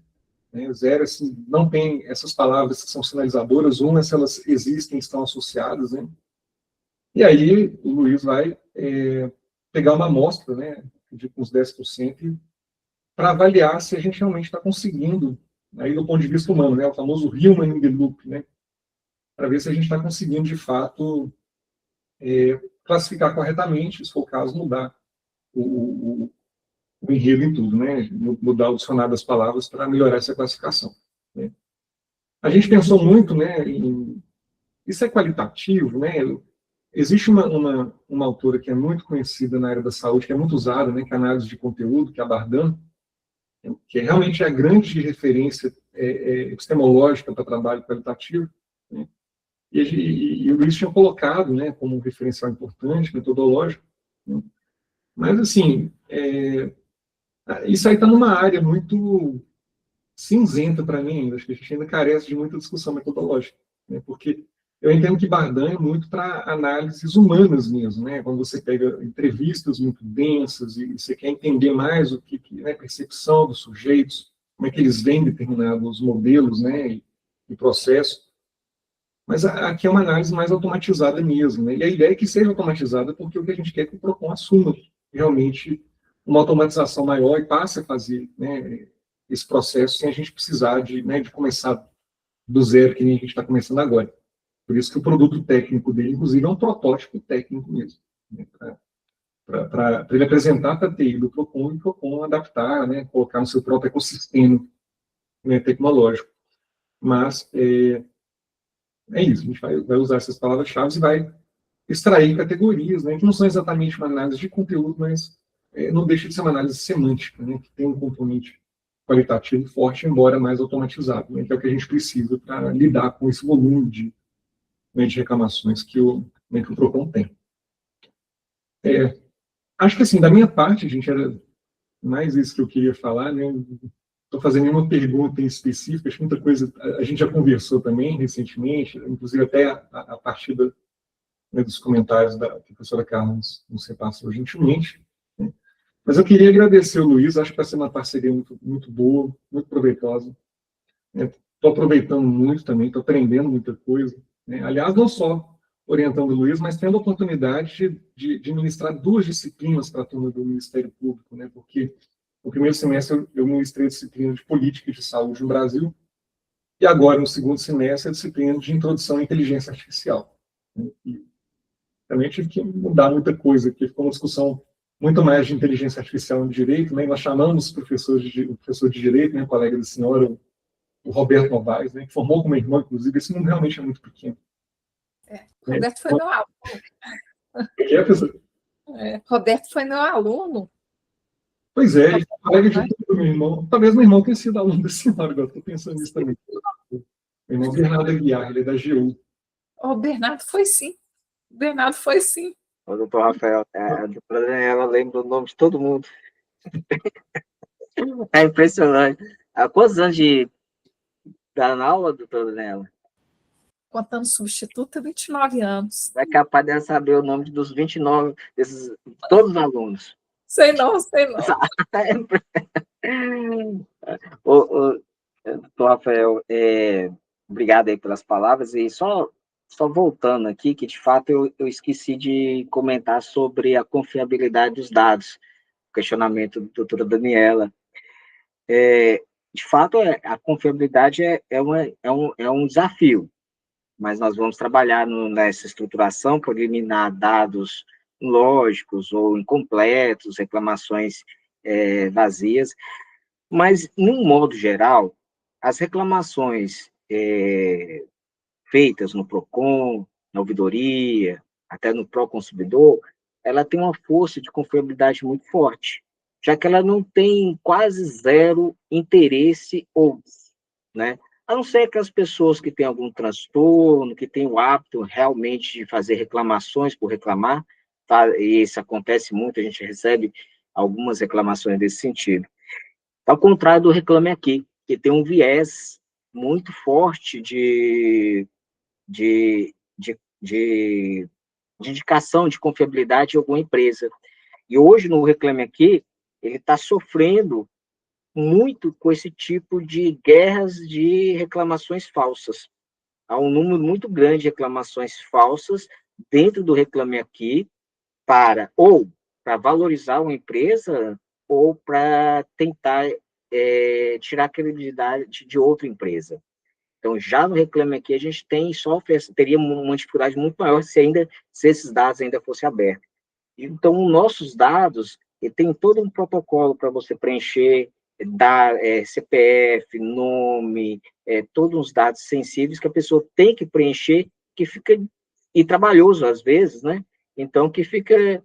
Né? 0, assim, não tem essas palavras que são sinalizadoras, 1, se elas existem, estão associadas. Né? E aí o Luiz vai pegar uma amostra, né, de uns 10%, para avaliar se a gente realmente está conseguindo, aí do ponto de vista humano, né, o famoso human in the loop, né, para ver se a gente está conseguindo, de fato, classificar corretamente, se for o caso, mudar o enredo em tudo, né, mudar o dicionário das palavras para melhorar essa classificação. Né. A gente pensou muito, né, isso é qualitativo, né, existe uma autora que é muito conhecida na área da saúde, que é muito usada, né, que é a análise de conteúdo, que é a Bardhan, que realmente é a grande referência epistemológica para trabalho qualitativo, né? E o Luiz tinha colocado, né, como um referencial importante, metodológico, né? Mas, assim, isso aí está numa área muito cinzenta para mim ainda. Acho que a gente ainda carece de muita discussão metodológica, né? Porque eu entendo que Bardan é muito para análises humanas mesmo, né? Quando você pega entrevistas muito densas e você quer entender mais o que é a percepção dos sujeitos, como é que eles veem determinados modelos, né, e processos. Mas aqui é uma análise mais automatizada mesmo, né? E a ideia é que seja automatizada porque o que a gente quer é que o PROCON assuma realmente uma automatização maior e passe a fazer, né, esse processo sem a gente precisar de começar do zero, que nem a gente está começando agora. Por isso que o produto técnico dele, inclusive, é um protótipo técnico mesmo, né, para ele apresentar para a TI do PROCON e o PROCON adaptar, né, colocar no seu próprio ecossistema, né, tecnológico. Mas é isso, a gente vai usar essas palavras-chave e vai extrair categorias, né, que não são exatamente uma análise de conteúdo, mas não deixa de ser uma análise semântica, né, que tem um componente qualitativo forte, embora mais automatizado, né, que é o que a gente precisa para lidar com esse volume de reclamações que o PROCON tem. Acho que, assim, da minha parte, gente, era mais isso que eu queria falar, né? Estou fazendo nenhuma pergunta em específico, acho que muita coisa a gente já conversou também recentemente, inclusive até a partir dos comentários da professora Carla nos repassou gentilmente, né? Mas eu queria agradecer o Luiz, acho que vai ser uma parceria muito, muito boa, muito proveitosa. Estou aproveitando muito também, estou aprendendo muita coisa, né? Aliás, não só orientando o Luiz, mas tendo a oportunidade de ministrar 2 disciplinas para a turma do Ministério Público, né? Porque no primeiro semestre eu ministrei a disciplina de Política de Saúde no Brasil, e agora, no segundo semestre, a disciplina de Introdução à Inteligência Artificial, né? E também tive que mudar muita coisa, porque ficou uma discussão muito mais de inteligência artificial no direito, né? Nós chamamos o professor de direito, né, colega da senhora, o Roberto Novaes, né, que formou como irmão, inclusive. Esse mundo realmente é muito pequeno. Roberto foi meu aluno. Professor? Roberto foi meu aluno. Pois é, ele foi colega de tudo, meu irmão. Talvez meu irmão tenha sido aluno da senhora, agora estou pensando nisso também. Meu irmão Bernardo Aguiar, ele é da GU. O Bernardo foi sim. O Bernardo foi sim. O doutor Rafael, a doutora Daniela lembra o nome de todo mundo. É impressionante. Há quantos anos da aula, doutora Daniela? Contando substituta, 29 anos. É capaz de saber o nome dos 29, todos os alunos. Sei não. Doutor Rafael, obrigado aí pelas palavras, e só voltando aqui, que de fato eu esqueci de comentar sobre a confiabilidade dos dados, questionamento da doutora Daniela. De fato, a confiabilidade é um desafio, mas nós vamos trabalhar nessa estruturação para eliminar dados lógicos ou incompletos, reclamações vazias, mas, num modo geral, as reclamações feitas no PROCON, na ouvidoria, até no Proconsumidor, ela tem uma força de confiabilidade muito forte, já que ela não tem quase zero interesse ou, né? A não ser que as pessoas que têm algum transtorno, que têm o hábito realmente de fazer reclamações por reclamar, tá? E isso acontece muito, a gente recebe algumas reclamações desse sentido. Ao contrário do Reclame Aqui, que tem um viés muito forte de indicação de confiabilidade de alguma empresa. E hoje, no Reclame Aqui, ele está sofrendo muito com esse tipo de guerras de reclamações falsas. Há um número muito grande de reclamações falsas dentro do Reclame Aqui para valorizar uma empresa ou para tentar tirar a credibilidade de outra empresa. Então, já no Reclame Aqui, a gente teria uma dificuldade muito maior se esses dados ainda fossem abertos. Então, nossos dados, tem todo um protocolo para você preencher, dar CPF, nome, todos os dados sensíveis que a pessoa tem que preencher, que fica, e trabalhoso às vezes, né? Então, que fica,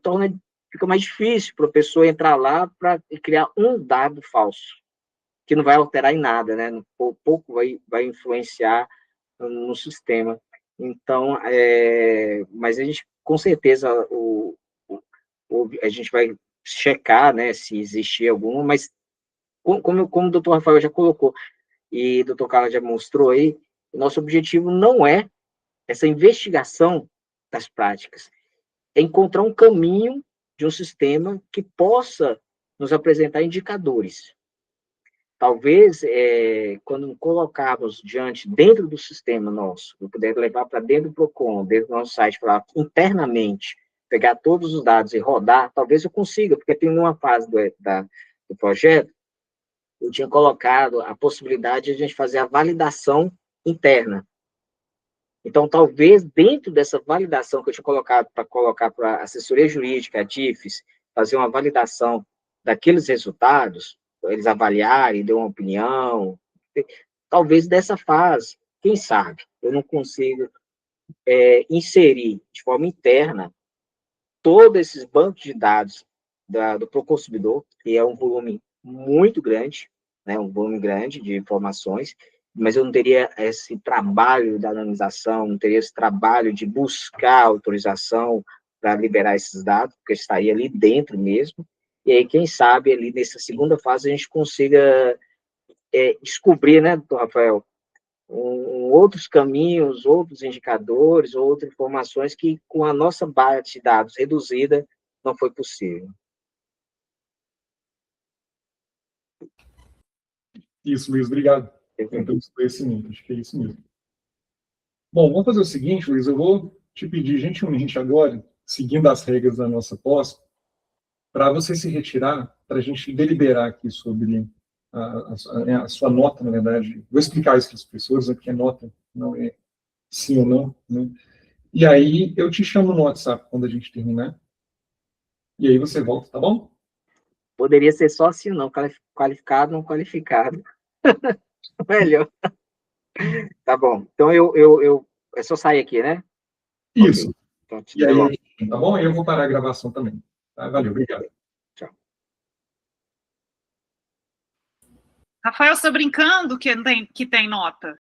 torna fica mais difícil para o professor entrar lá para criar um dado falso, que não vai alterar em nada, né? Pouco vai influenciar no sistema. Então, mas a gente, com certeza, a gente vai checar, né, se existir alguma, mas como o doutor Rafael já colocou, e o doutor Carla já mostrou aí, o nosso objetivo não é essa investigação das práticas, é encontrar um caminho de um sistema que possa nos apresentar indicadores. Talvez, quando colocarmos dentro do sistema nosso, eu puder levar para dentro do PROCON, dentro do nosso site, para internamente, pegar todos os dados e rodar, talvez eu consiga, porque tem uma fase do projeto, eu tinha colocado a possibilidade de a gente fazer a validação interna. Então, talvez, dentro dessa validação que eu tinha colocado para colocar para a assessoria jurídica, a DIFES, fazer uma validação daqueles resultados, eles avaliarem, dar uma opinião, talvez dessa fase, quem sabe, eu não consigo inserir de forma interna todos esses bancos de dados do Proconsumidor, que é um volume muito grande, né, um volume grande de informações, mas eu não teria esse trabalho da anonimização, não teria esse trabalho de buscar autorização para liberar esses dados, porque estaria ali dentro mesmo, e aí, quem sabe, ali nessa segunda fase, a gente consiga descobrir, né, doutor Rafael, outros caminhos, outros indicadores, outras informações que, com a nossa base de dados reduzida, não foi possível. Isso, Luiz, obrigado pelo esclarecimento, acho que é isso mesmo. Bom, vamos fazer o seguinte, Luiz, eu vou te pedir gentilmente agora, seguindo as regras da nossa pós, para você se retirar, para a gente deliberar aqui sobre a sua nota, na verdade. Vou explicar isso para as pessoas, aqui é nota, não é sim ou não, né? E aí eu te chamo no WhatsApp quando a gente terminar, e aí você volta, tá bom? Poderia ser só assim, não, qualificado, não qualificado. Melhor. Tá bom. Então, é só sair aqui, né? Isso. Okay. Então, e aí, tá bom? E eu vou parar a gravação também. Tá? Valeu, obrigado. Tchau. Rafael, você está brincando que tem nota?